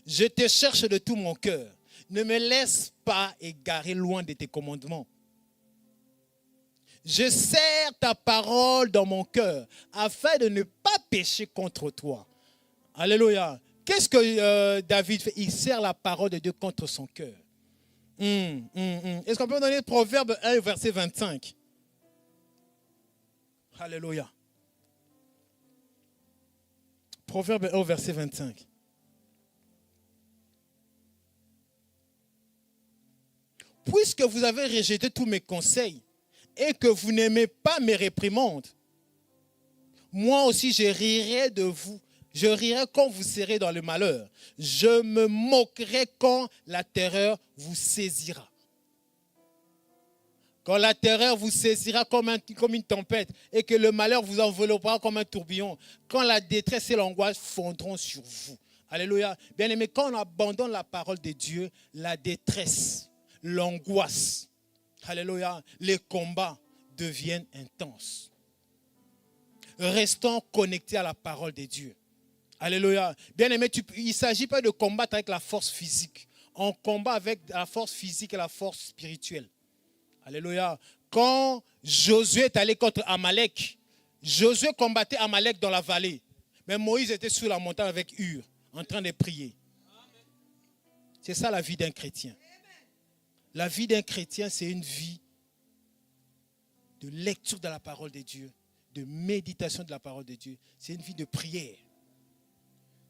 Je te cherche de tout mon cœur. Ne me laisse pas égarer loin de tes commandements. Je serre ta parole dans mon cœur afin de ne pas pécher contre toi. Alléluia. Qu'est-ce que David fait? Il serre la parole de Dieu contre son cœur. Est-ce qu'on peut donner Proverbe 1, verset 25? Alléluia. Proverbe 1, verset 25. Puisque vous avez rejeté tous mes conseils et que vous n'aimez pas mes réprimandes, moi aussi je rirai de vous. Je rirai quand vous serez dans le malheur. Je me moquerai quand la terreur vous saisira. Quand la terreur vous saisira comme une tempête et que le malheur vous enveloppera comme un tourbillon. Quand la détresse et l'angoisse fondront sur vous. Alléluia. Bien aimé, quand on abandonne la parole de Dieu, la détresse, l'angoisse, alléluia, les combats deviennent intenses. Restons connectés à la parole de Dieu. Alléluia. Bien aimé, il ne s'agit pas de combattre avec la force physique. On combat avec la force physique et la force spirituelle. Alléluia. Quand Josué est allé contre Amalek, Josué combattait Amalek dans la vallée. Mais Moïse était sur la montagne avec Hur, en train de prier. C'est ça la vie d'un chrétien. La vie d'un chrétien, c'est une vie de lecture de la parole de Dieu, de méditation de la parole de Dieu. C'est une vie de prière.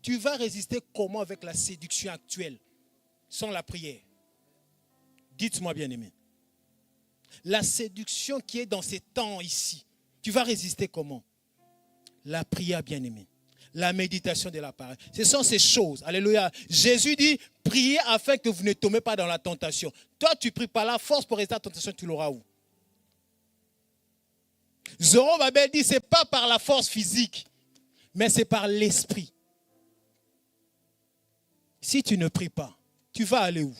Tu vas résister comment avec la séduction actuelle? sans la prière. Dites-moi, bien-aimé. La séduction qui est dans ces temps ici, tu vas résister comment? La prière, bien-aimé. La méditation de la parole. Ce sont ces choses. Alléluia. Jésus dit, priez afin que vous ne tombez pas dans la tentation. Toi, tu pries par la force pour résister à la tentation, tu l'auras où? Zorobabel dit, ce n'est pas par la force physique, mais c'est par l'esprit. Si tu ne pries pas, tu vas aller où?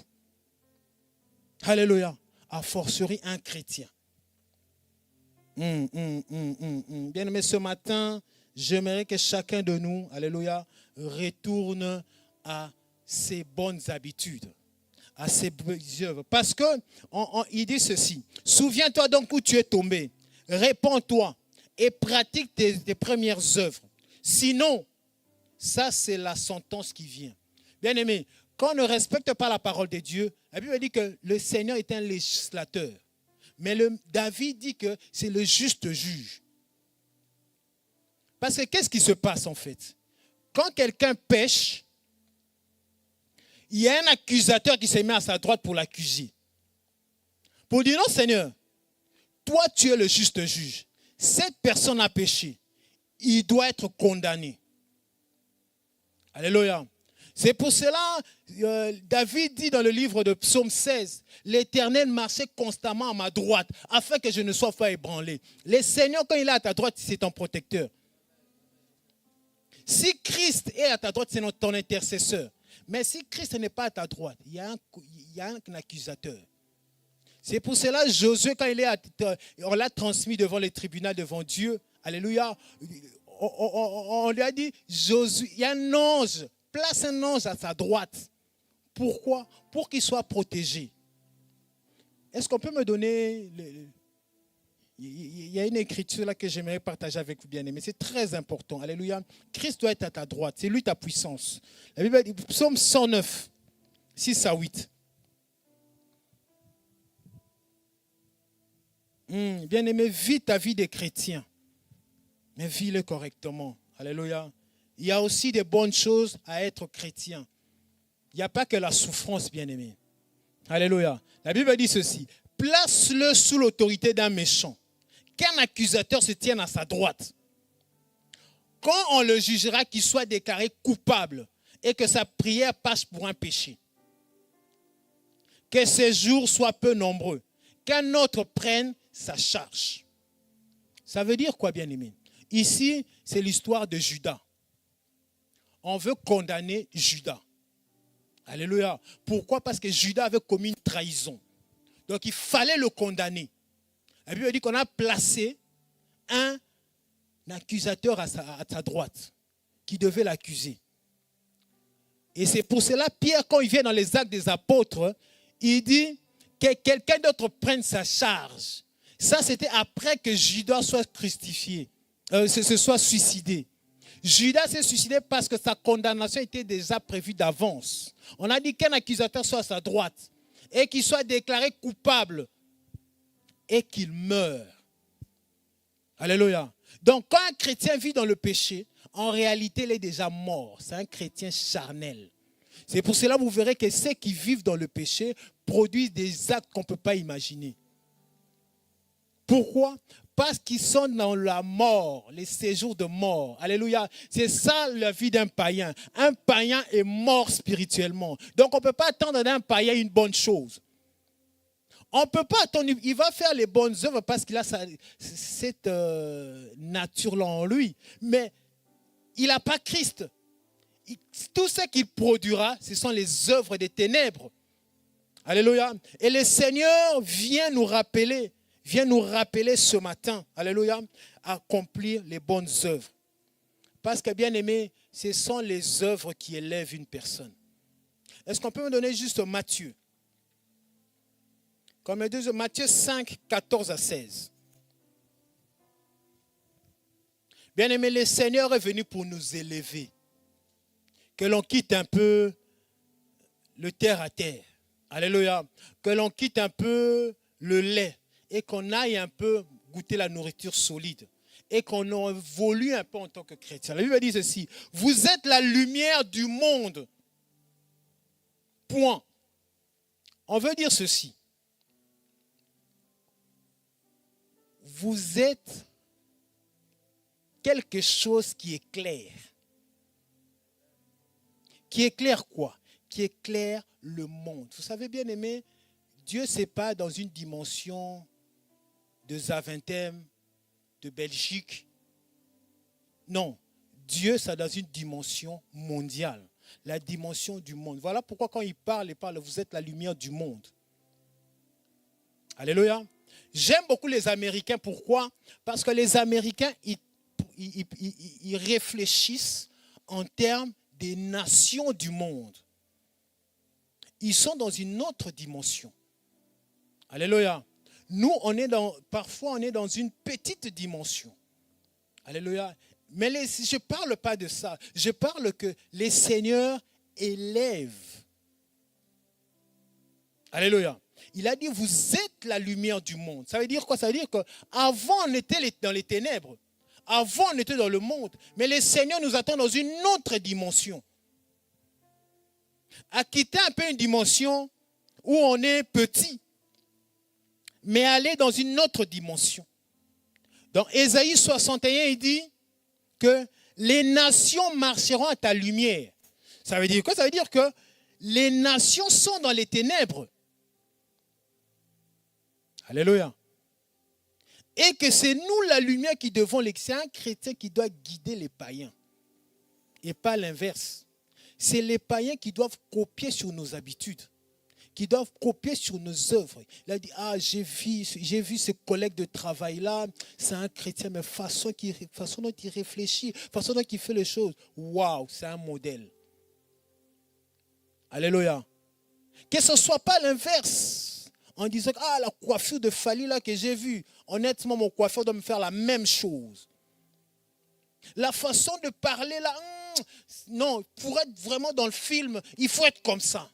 Alléluia. A fortiori un chrétien. Bien-aimé, ce matin, j'aimerais que chacun de nous, alléluia, retourne à ses bonnes habitudes, à ses œuvres. Parce qu'il dit ceci, souviens-toi donc où tu es tombé, répands-toi et pratique tes premières œuvres. Sinon, ça c'est la sentence qui vient. Bien-aimé, quand on ne respecte pas la parole de Dieu, la Bible dit que le Seigneur est un législateur. Mais David dit que c'est le juste juge. Parce que qu'est-ce qui se passe en fait? Quand quelqu'un pêche, il y a un accusateur qui se met à sa droite pour l'accuser. Pour dire non Seigneur, toi tu es le juste juge. Cette personne a péché. Il doit être condamné. Alléluia. C'est pour cela, David dit dans le livre de Psaume 16, l'Éternel marchait constamment à ma droite, afin que je ne sois pas ébranlé. Le Seigneur, quand il est à ta droite, c'est ton protecteur. Si Christ est à ta droite, c'est ton intercesseur. Mais si Christ n'est pas à ta droite, il y a un accusateur. C'est pour cela, Josué, quand on l'a transmis devant le tribunal, devant Dieu, alléluia, on lui a dit, Josué, il y a un ange. Place un ange à sa droite. Pourquoi? Pour qu'il soit protégé. Est-ce qu'on peut me donner... Il y a une écriture là que j'aimerais partager avec vous, bien-aimés. C'est très important. Alléluia. Christ doit être à ta droite. C'est lui ta puissance. La Bible dit, Psaume 109, 6 à 8. Bien-aimé, vis ta vie de chrétien. Mais vis-le correctement. Alléluia. Il y a aussi des bonnes choses à être chrétien. Il n'y a pas que la souffrance, bien-aimé. Alléluia. La Bible dit ceci. Place-le sous l'autorité d'un méchant. Qu'un accusateur se tienne à sa droite. Quand on le jugera, qu'il soit déclaré coupable et que sa prière passe pour un péché. Que ses jours soient peu nombreux. Qu'un autre prenne sa charge. Ça veut dire quoi, bien-aimé? Ici, c'est l'histoire de Judas. On veut condamner Judas. Alléluia. Pourquoi? Parce que Judas avait commis une trahison. Donc il fallait le condamner. La Bible dit qu'on a placé un accusateur à sa droite qui devait l'accuser. Et c'est pour cela, Pierre, quand il vient dans les Actes des Apôtres, il dit que quelqu'un d'autre prenne sa charge. Ça, c'était après que Judas soit crucifié, se soit suicidé. Judas s'est suicidé parce que sa condamnation était déjà prévue d'avance. On a dit qu'un accusateur soit à sa droite et qu'il soit déclaré coupable et qu'il meure. Alléluia. Donc quand un chrétien vit dans le péché, en réalité il est déjà mort. C'est un chrétien charnel. C'est pour cela que vous verrez que ceux qui vivent dans le péché produisent des actes qu'on ne peut pas imaginer. Pourquoi? Parce qu'ils sont dans la mort, les séjours de mort. Alléluia. C'est ça la vie d'un païen. Un païen est mort spirituellement. Donc on ne peut pas attendre d'un païen une bonne chose. On ne peut pas attendre. Il va faire les bonnes œuvres parce qu'il a cette nature-là en lui. Mais il n'a pas Christ. Tout ce qu'il produira, ce sont les œuvres des ténèbres. Alléluia. Et le Seigneur vient nous rappeler ce matin, alléluia, à accomplir les bonnes œuvres. Parce que, bien aimé, ce sont les œuvres qui élèvent une personne. Est-ce qu'on peut me donner juste Matthieu? Comme Matthieu 5, 14 à 16. Bien aimé, le Seigneur est venu pour nous élever. Que l'on quitte un peu le terre à terre. Alléluia. Que l'on quitte un peu le lait. Et qu'on aille un peu goûter la nourriture solide. Et qu'on évolue un peu en tant que chrétien. La Bible dit ceci. Vous êtes la lumière du monde. Point. On veut dire ceci. Vous êtes quelque chose qui éclaire. Qui éclaire quoi? Qui éclaire le monde. Vous savez, bien aimé, Dieu, ce n'est pas dans une dimension de Zaventem, de Belgique. Non, Dieu, c'est dans une dimension mondiale. La dimension du monde. Voilà pourquoi quand il parle, vous êtes la lumière du monde. Alléluia. J'aime beaucoup les Américains. Pourquoi? Parce que les Américains, ils réfléchissent en termes des nations du monde. Ils sont dans une autre dimension. Alléluia. Nous, parfois, on est dans une petite dimension. Alléluia. Mais je ne parle pas de ça. Je parle que les seigneurs élèvent. Alléluia. Il a dit, vous êtes la lumière du monde. Ça veut dire quoi? Ça veut dire qu'avant, on était dans les ténèbres. Avant, on était dans le monde. Mais les seigneurs nous attendent dans une autre dimension. À quitter un peu une dimension où on est petit. Mais aller dans une autre dimension. Dans Ésaïe 61, il dit que les nations marcheront à ta lumière. Ça veut dire quoi? Ça veut dire que les nations sont dans les ténèbres. Alléluia. Et que c'est nous la lumière qui devons l'éclairer. C'est un chrétien qui doit guider les païens. Et pas l'inverse. C'est les païens qui doivent copier sur nos habitudes. Qui doivent copier sur nos œuvres. Il a dit, j'ai vu ce collègue de travail-là, c'est un chrétien, mais façon dont il réfléchit, façon dont il fait les choses. Waouh, c'est un modèle. Alléluia. Que ce ne soit pas l'inverse. En disant, la coiffure de Fali là que j'ai vue, honnêtement, mon coiffeur doit me faire la même chose. La façon de parler là, non, pour être vraiment dans le film, il faut être comme ça.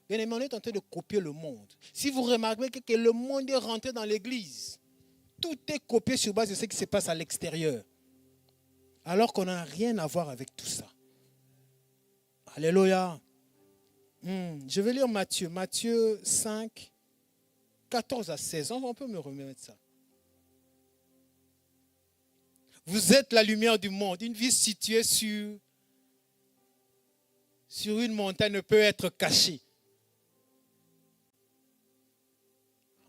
Bien aimé, on est en train de copier le monde. Si vous remarquez que le monde est rentré dans l'église, tout est copié sur base de ce qui se passe à l'extérieur. Alors qu'on n'a rien à voir avec tout ça. Alléluia. Je vais lire Matthieu. Matthieu 5, 14 à 16. On peut me remettre ça. Vous êtes la lumière du monde. Une ville située sur une montagne ne peut être cachée.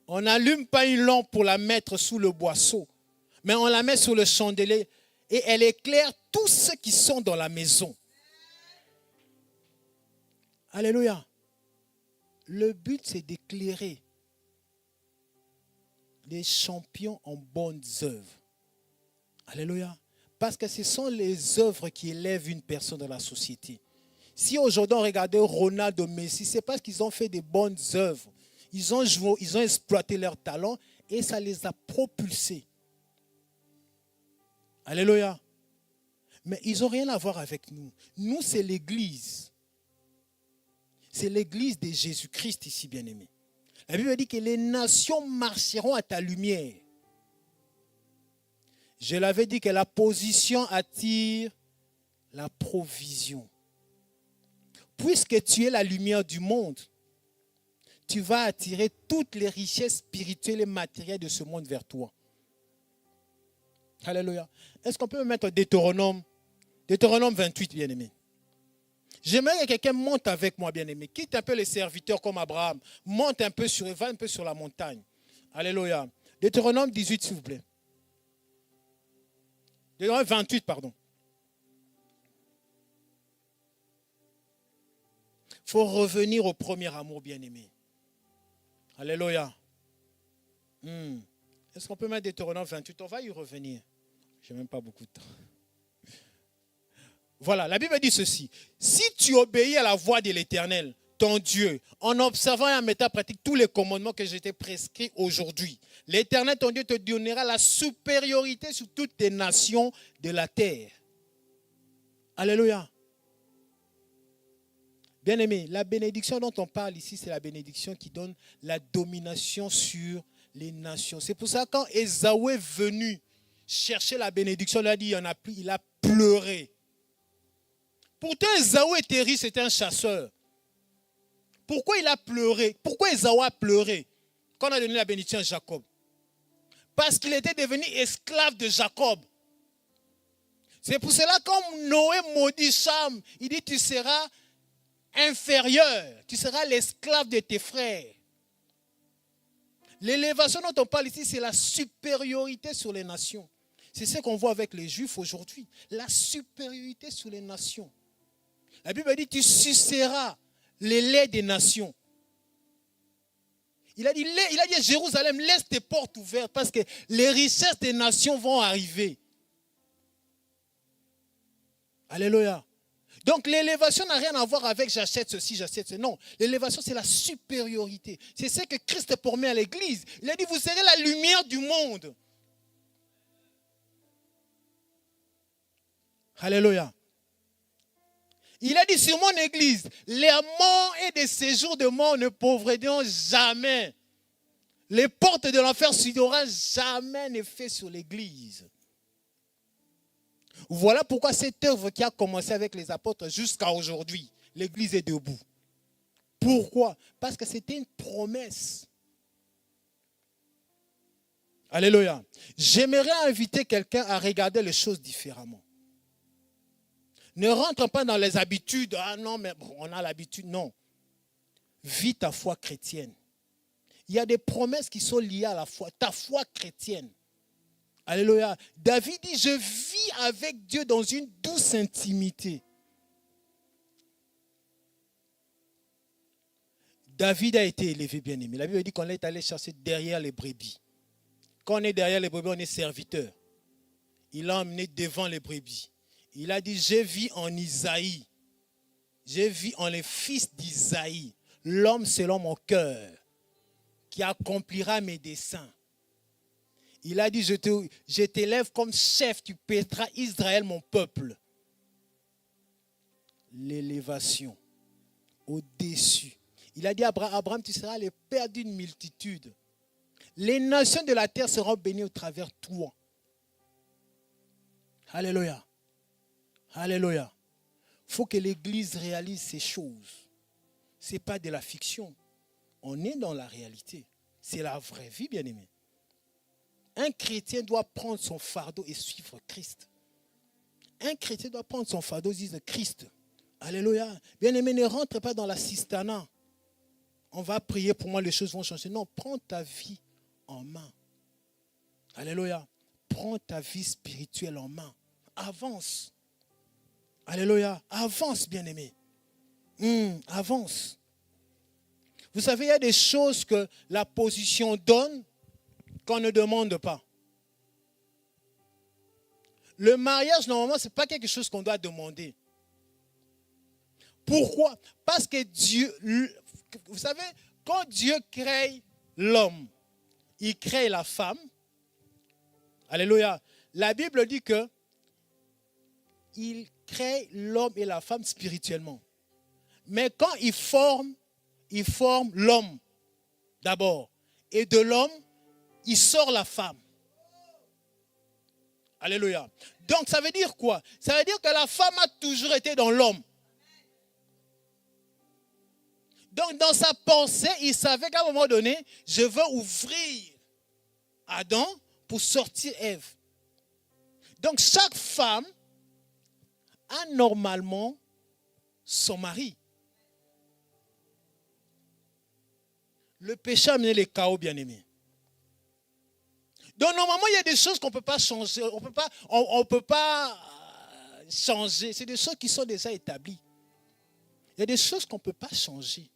On n'allume pas une lampe pour la mettre sous le boisseau, mais on la met sur le chandelier et elle éclaire tous ceux qui sont dans la maison. Alléluia. Le but, c'est d'éclairer les champions en bonnes œuvres. Alléluia. Parce que ce sont les œuvres qui élèvent une personne dans la société. Si aujourd'hui on regardait Ronaldo, Messi, c'est parce qu'ils ont fait des bonnes œuvres. Ils ont exploité leur talent et ça les a propulsés. Alléluia. Mais ils n'ont rien à voir avec nous. Nous, c'est l'Église. C'est l'Église de Jésus-Christ ici, bien-aimé. La Bible dit que les nations marcheront à ta lumière. Je l'avais dit que la position attire la provision. Puisque tu es la lumière du monde, tu vas attirer toutes les richesses spirituelles et matérielles de ce monde vers toi. Alléluia. Est-ce qu'on peut me mettre Deutéronome 28, bien-aimé? J'aimerais que quelqu'un monte avec moi, bien-aimé. Quitte un peu les serviteurs comme Abraham. Va un peu sur la montagne. Alléluia. Deutéronome 18, s'il vous plaît. Deutéronome 28, pardon. Il faut revenir au premier amour, bien-aimé. Alléluia. Est-ce qu'on peut mettre Deutéronome 28? On va y revenir. Je n'ai même pas beaucoup de temps. Voilà, la Bible dit ceci. Si tu obéis à la voix de l'Éternel, ton Dieu, en observant et en mettant en pratique tous les commandements que je t'ai prescrits aujourd'hui, l'Éternel, ton Dieu, te donnera la supériorité sur toutes les nations de la terre. Alléluia. Bien-aimé, la bénédiction dont on parle ici, c'est la bénédiction qui donne la domination sur les nations. C'est pour ça que quand Ésaü est venu chercher la bénédiction, il a dit, il en a plus, il a pleuré. Pourtant, Ésaü était riche, c'était un chasseur. Pourquoi il a pleuré? Pourquoi Ésaü a pleuré quand on a donné la bénédiction à Jacob? Parce qu'il était devenu esclave de Jacob. C'est pour cela quand Noé maudit Cham, il dit tu seras inférieur, tu seras l'esclave de tes frères. L'élévation dont on parle ici, c'est la supériorité sur les nations. C'est ce qu'on voit avec les Juifs aujourd'hui. La supériorité sur les nations. La Bible dit, tu suceras les laits des nations. Il a dit à Jérusalem, laisse tes portes ouvertes parce que les richesses des nations vont arriver. Alléluia. Donc l'élévation n'a rien à voir avec j'achète ceci, j'achète ceci. Non, l'élévation c'est la supériorité. C'est ce que Christ promet à l'église. Il a dit, vous serez la lumière du monde. Alléluia. Il a dit sur mon église, les morts et des séjours de mort ne pauvreteront jamais. Les portes de l'enfer n'auront jamais effet sur l'église. Voilà pourquoi cette œuvre qui a commencé avec les apôtres jusqu'à aujourd'hui, l'église est debout. Pourquoi? Parce que c'était une promesse. Alléluia. J'aimerais inviter quelqu'un à regarder les choses différemment. Ne rentre pas dans les habitudes. Ah non, mais on a l'habitude. Non. Vis ta foi chrétienne. Il y a des promesses qui sont liées à la foi. Ta foi chrétienne. Alléluia. David dit, je vis avec Dieu dans une douce intimité. David a été élevé, bien-aimé. La Bible dit qu'on est allé chercher derrière les brebis. Quand on est derrière les brebis, on est serviteur. Il l'a emmené devant les brebis. Il a dit, je vis en Isaïe. Je vis en les fils d'Isaïe. L'homme selon mon cœur, qui accomplira mes desseins. Il a dit, je t'élève comme chef, tu paîtras Israël, mon peuple. L'élévation au-dessus. Il a dit à Abraham, tu seras le père d'une multitude. Les nations de la terre seront bénies au travers de toi. Alléluia. Alléluia. Il faut que l'Église réalise ces choses. Ce n'est pas de la fiction. On est dans la réalité. C'est la vraie vie, bien-aimé. Un chrétien doit prendre son fardeau et suivre Christ. Un chrétien doit prendre son fardeau et suivre Christ. Alléluia. Bien-aimé, ne rentre pas dans la cistana. On va prier pour moi, les choses vont changer. Non, prends ta vie en main. Alléluia. Prends ta vie spirituelle en main. Avance. Alléluia. Avance, bien-aimé. Avance. Vous savez, il y a des choses que la position donne qu'on ne demande pas. Le mariage, normalement, ce n'est pas quelque chose qu'on doit demander. Pourquoi? Parce que Dieu, vous savez, quand Dieu crée l'homme, il crée la femme. Alléluia. La Bible dit que il crée l'homme et la femme spirituellement. Mais quand il forme l'homme d'abord. Et de l'homme, il sort la femme. Alléluia. Donc ça veut dire quoi? Ça veut dire que la femme a toujours été dans l'homme. Donc dans sa pensée, il savait qu'à un moment donné, je veux ouvrir Adam pour sortir Ève. Donc chaque femme a normalement son mari. Le péché a amené les chaos, bien-aimés. Donc normalement, il y a des choses qu'on ne peut pas changer. On peut pas changer. C'est des choses qui sont déjà établies. Il y a des choses qu'on ne peut pas changer.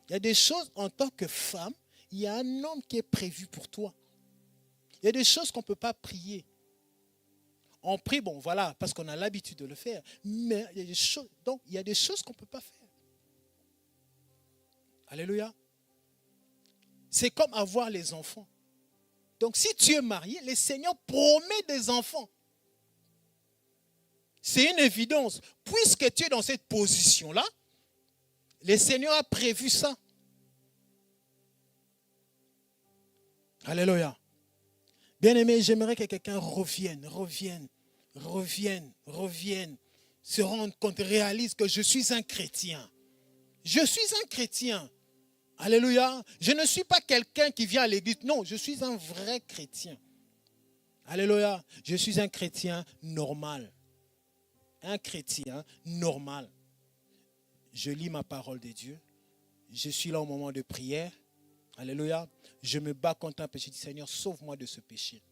Il y a des choses en tant que femme, il y a un homme qui est prévu pour toi. Il y a des choses qu'on ne peut pas prier. On prie, bon voilà, parce qu'on a l'habitude de le faire. Mais il y a des choses, donc il y a des choses qu'on ne peut pas faire. Alléluia. C'est comme avoir les enfants. Donc si tu es marié, le Seigneur promet des enfants. C'est une évidence. Puisque tu es dans cette position-là, le Seigneur a prévu ça. Alléluia. Bien-aimé, j'aimerais que quelqu'un revienne, se rende compte, réalise que je suis un chrétien. Je suis un chrétien. Alléluia. Je ne suis pas quelqu'un qui vient à l'église. Non, je suis un vrai chrétien. Alléluia. Je suis un chrétien normal. Un chrétien normal. Je lis ma parole de Dieu. Je suis là au moment de prière. Alléluia. Je me bats contre un péché. Je dis, Seigneur, sauve-moi de ce péché.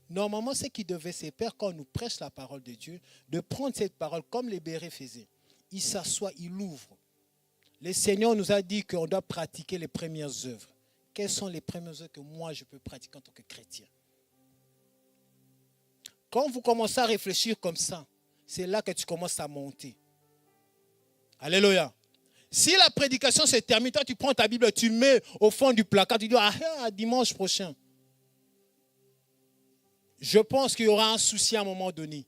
Normalement, ce qui devait se faire quand on nous prêche la parole de Dieu, de prendre cette parole comme les bérets faisaient. Il s'assoit, il ouvre. Le Seigneur nous a dit qu'on doit pratiquer les premières œuvres. Quelles sont les premières œuvres que moi je peux pratiquer en tant que chrétien? Quand vous commencez à réfléchir comme ça, c'est là que tu commences à monter. Alléluia. Si la prédication se termine, toi tu prends ta Bible, tu mets au fond du placard, tu dis dimanche prochain. Je pense qu'il y aura un souci à un moment donné.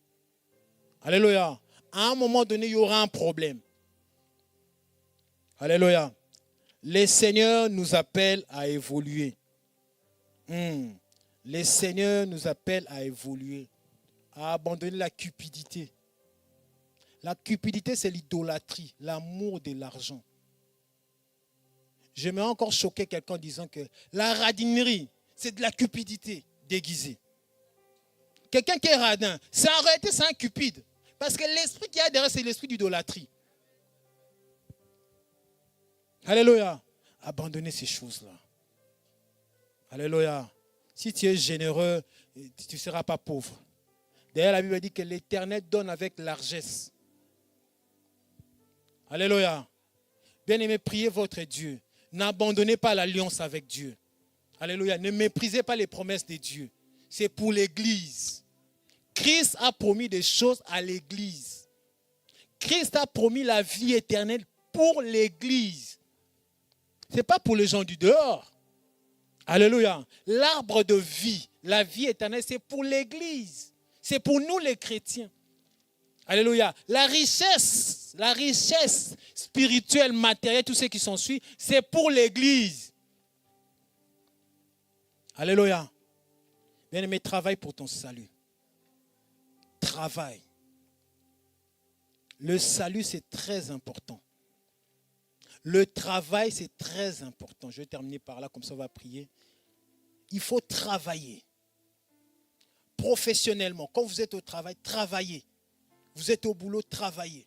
Alléluia. À un moment donné, il y aura un problème. Alléluia. Le Seigneur nous appelle à évoluer. Le Seigneur nous appelle à évoluer, à abandonner la cupidité. La cupidité, c'est l'idolâtrie, l'amour de l'argent. Je m'ai encore choqué quelqu'un en disant que la radinerie, c'est de la cupidité déguisée. Quelqu'un qui est radin, en réalité, c'est un cupide. Parce que l'esprit qu'il y a derrière, c'est l'esprit d'idolâtrie. Alléluia. Abandonnez ces choses-là. Alléluia. Si tu es généreux, tu ne seras pas pauvre. D'ailleurs, la Bible dit que l'Éternel donne avec largesse. Alléluia. Bien-aimés, priez votre Dieu. N'abandonnez pas l'alliance avec Dieu. Alléluia. Ne méprisez pas les promesses de Dieu. C'est pour l'Église. Christ a promis des choses à l'Église. Christ a promis la vie éternelle pour l'Église. Ce n'est pas pour les gens du dehors. Alléluia. L'arbre de vie, la vie éternelle, c'est pour l'Église. C'est pour nous les chrétiens. Alléluia. La richesse spirituelle, matérielle, tout ce qui s'ensuit, c'est pour l'Église. Alléluia. Bien-aimé, travaille pour ton salut. Travaille. Le salut, c'est très important. Le travail, c'est très important. Je vais terminer par là, comme ça on va prier. Il faut travailler. Professionnellement, quand vous êtes au travail, travaillez. Vous êtes au boulot, travaillez.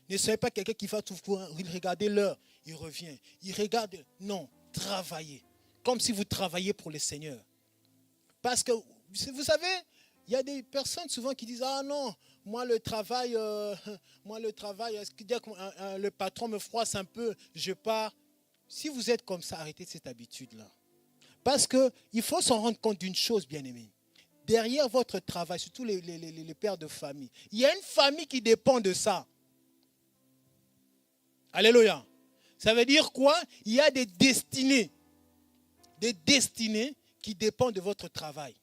Ne soyez pas quelqu'un qui va tout regarder l'heure, il revient. Il regarde, non, travaillez. Comme si vous travailliez pour le Seigneur. Parce que, vous savez, il y a des personnes souvent qui disent, ah non, moi le travail, dès que le patron me froisse un peu, je pars. Si vous êtes comme ça, arrêtez cette habitude-là. Parce qu'il faut s'en rendre compte d'une chose, bien-aimés. Derrière votre travail, surtout les pères de famille, il y a une famille qui dépend de ça. Alléluia. Ça veut dire quoi? Il y a des destinées qui dépendent de votre travail.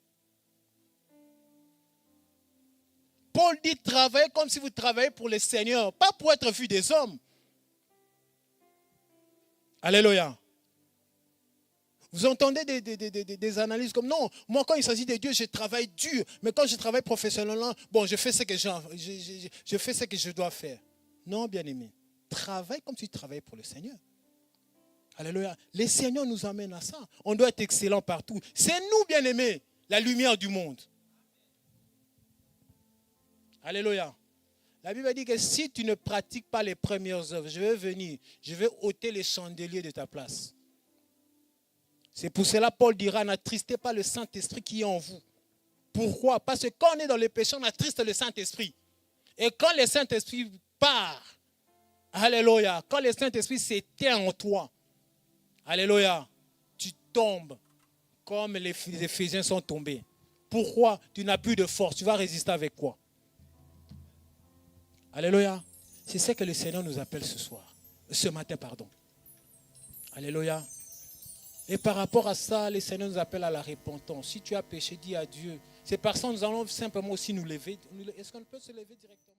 Paul dit travaillez comme si vous travaillez pour le Seigneur, pas pour être vu des hommes. Alléluia. Vous entendez des analyses comme non, moi quand il s'agit de Dieu, je travaille dur, mais quand je travaille professionnellement, bon, je fais ce que je dois faire. Non, bien-aimé, travaille comme si tu travaillais pour le Seigneur. Alléluia. Le Seigneur nous amène à ça. On doit être excellent partout. C'est nous, bien-aimés, la lumière du monde. Alléluia. La Bible dit que si tu ne pratiques pas les premières œuvres, je vais venir, je vais ôter les chandeliers de ta place. C'est pour cela Paul dira, n'attristez pas le Saint-Esprit qui est en vous. Pourquoi? Parce que quand on est dans le péché, on attriste le Saint-Esprit. Et quand le Saint-Esprit part, alléluia, quand le Saint-Esprit s'éteint en toi, alléluia, tu tombes comme les Éphésiens sont tombés. Pourquoi? Tu n'as plus de force. Tu vas résister avec quoi? Alléluia. C'est ce que le Seigneur nous appelle ce matin. Alléluia. Et par rapport à ça, le Seigneur nous appelle à la repentance. Si tu as péché, dis à Dieu. C'est par ça que nous allons simplement aussi nous lever. Est-ce qu'on peut se lever directement?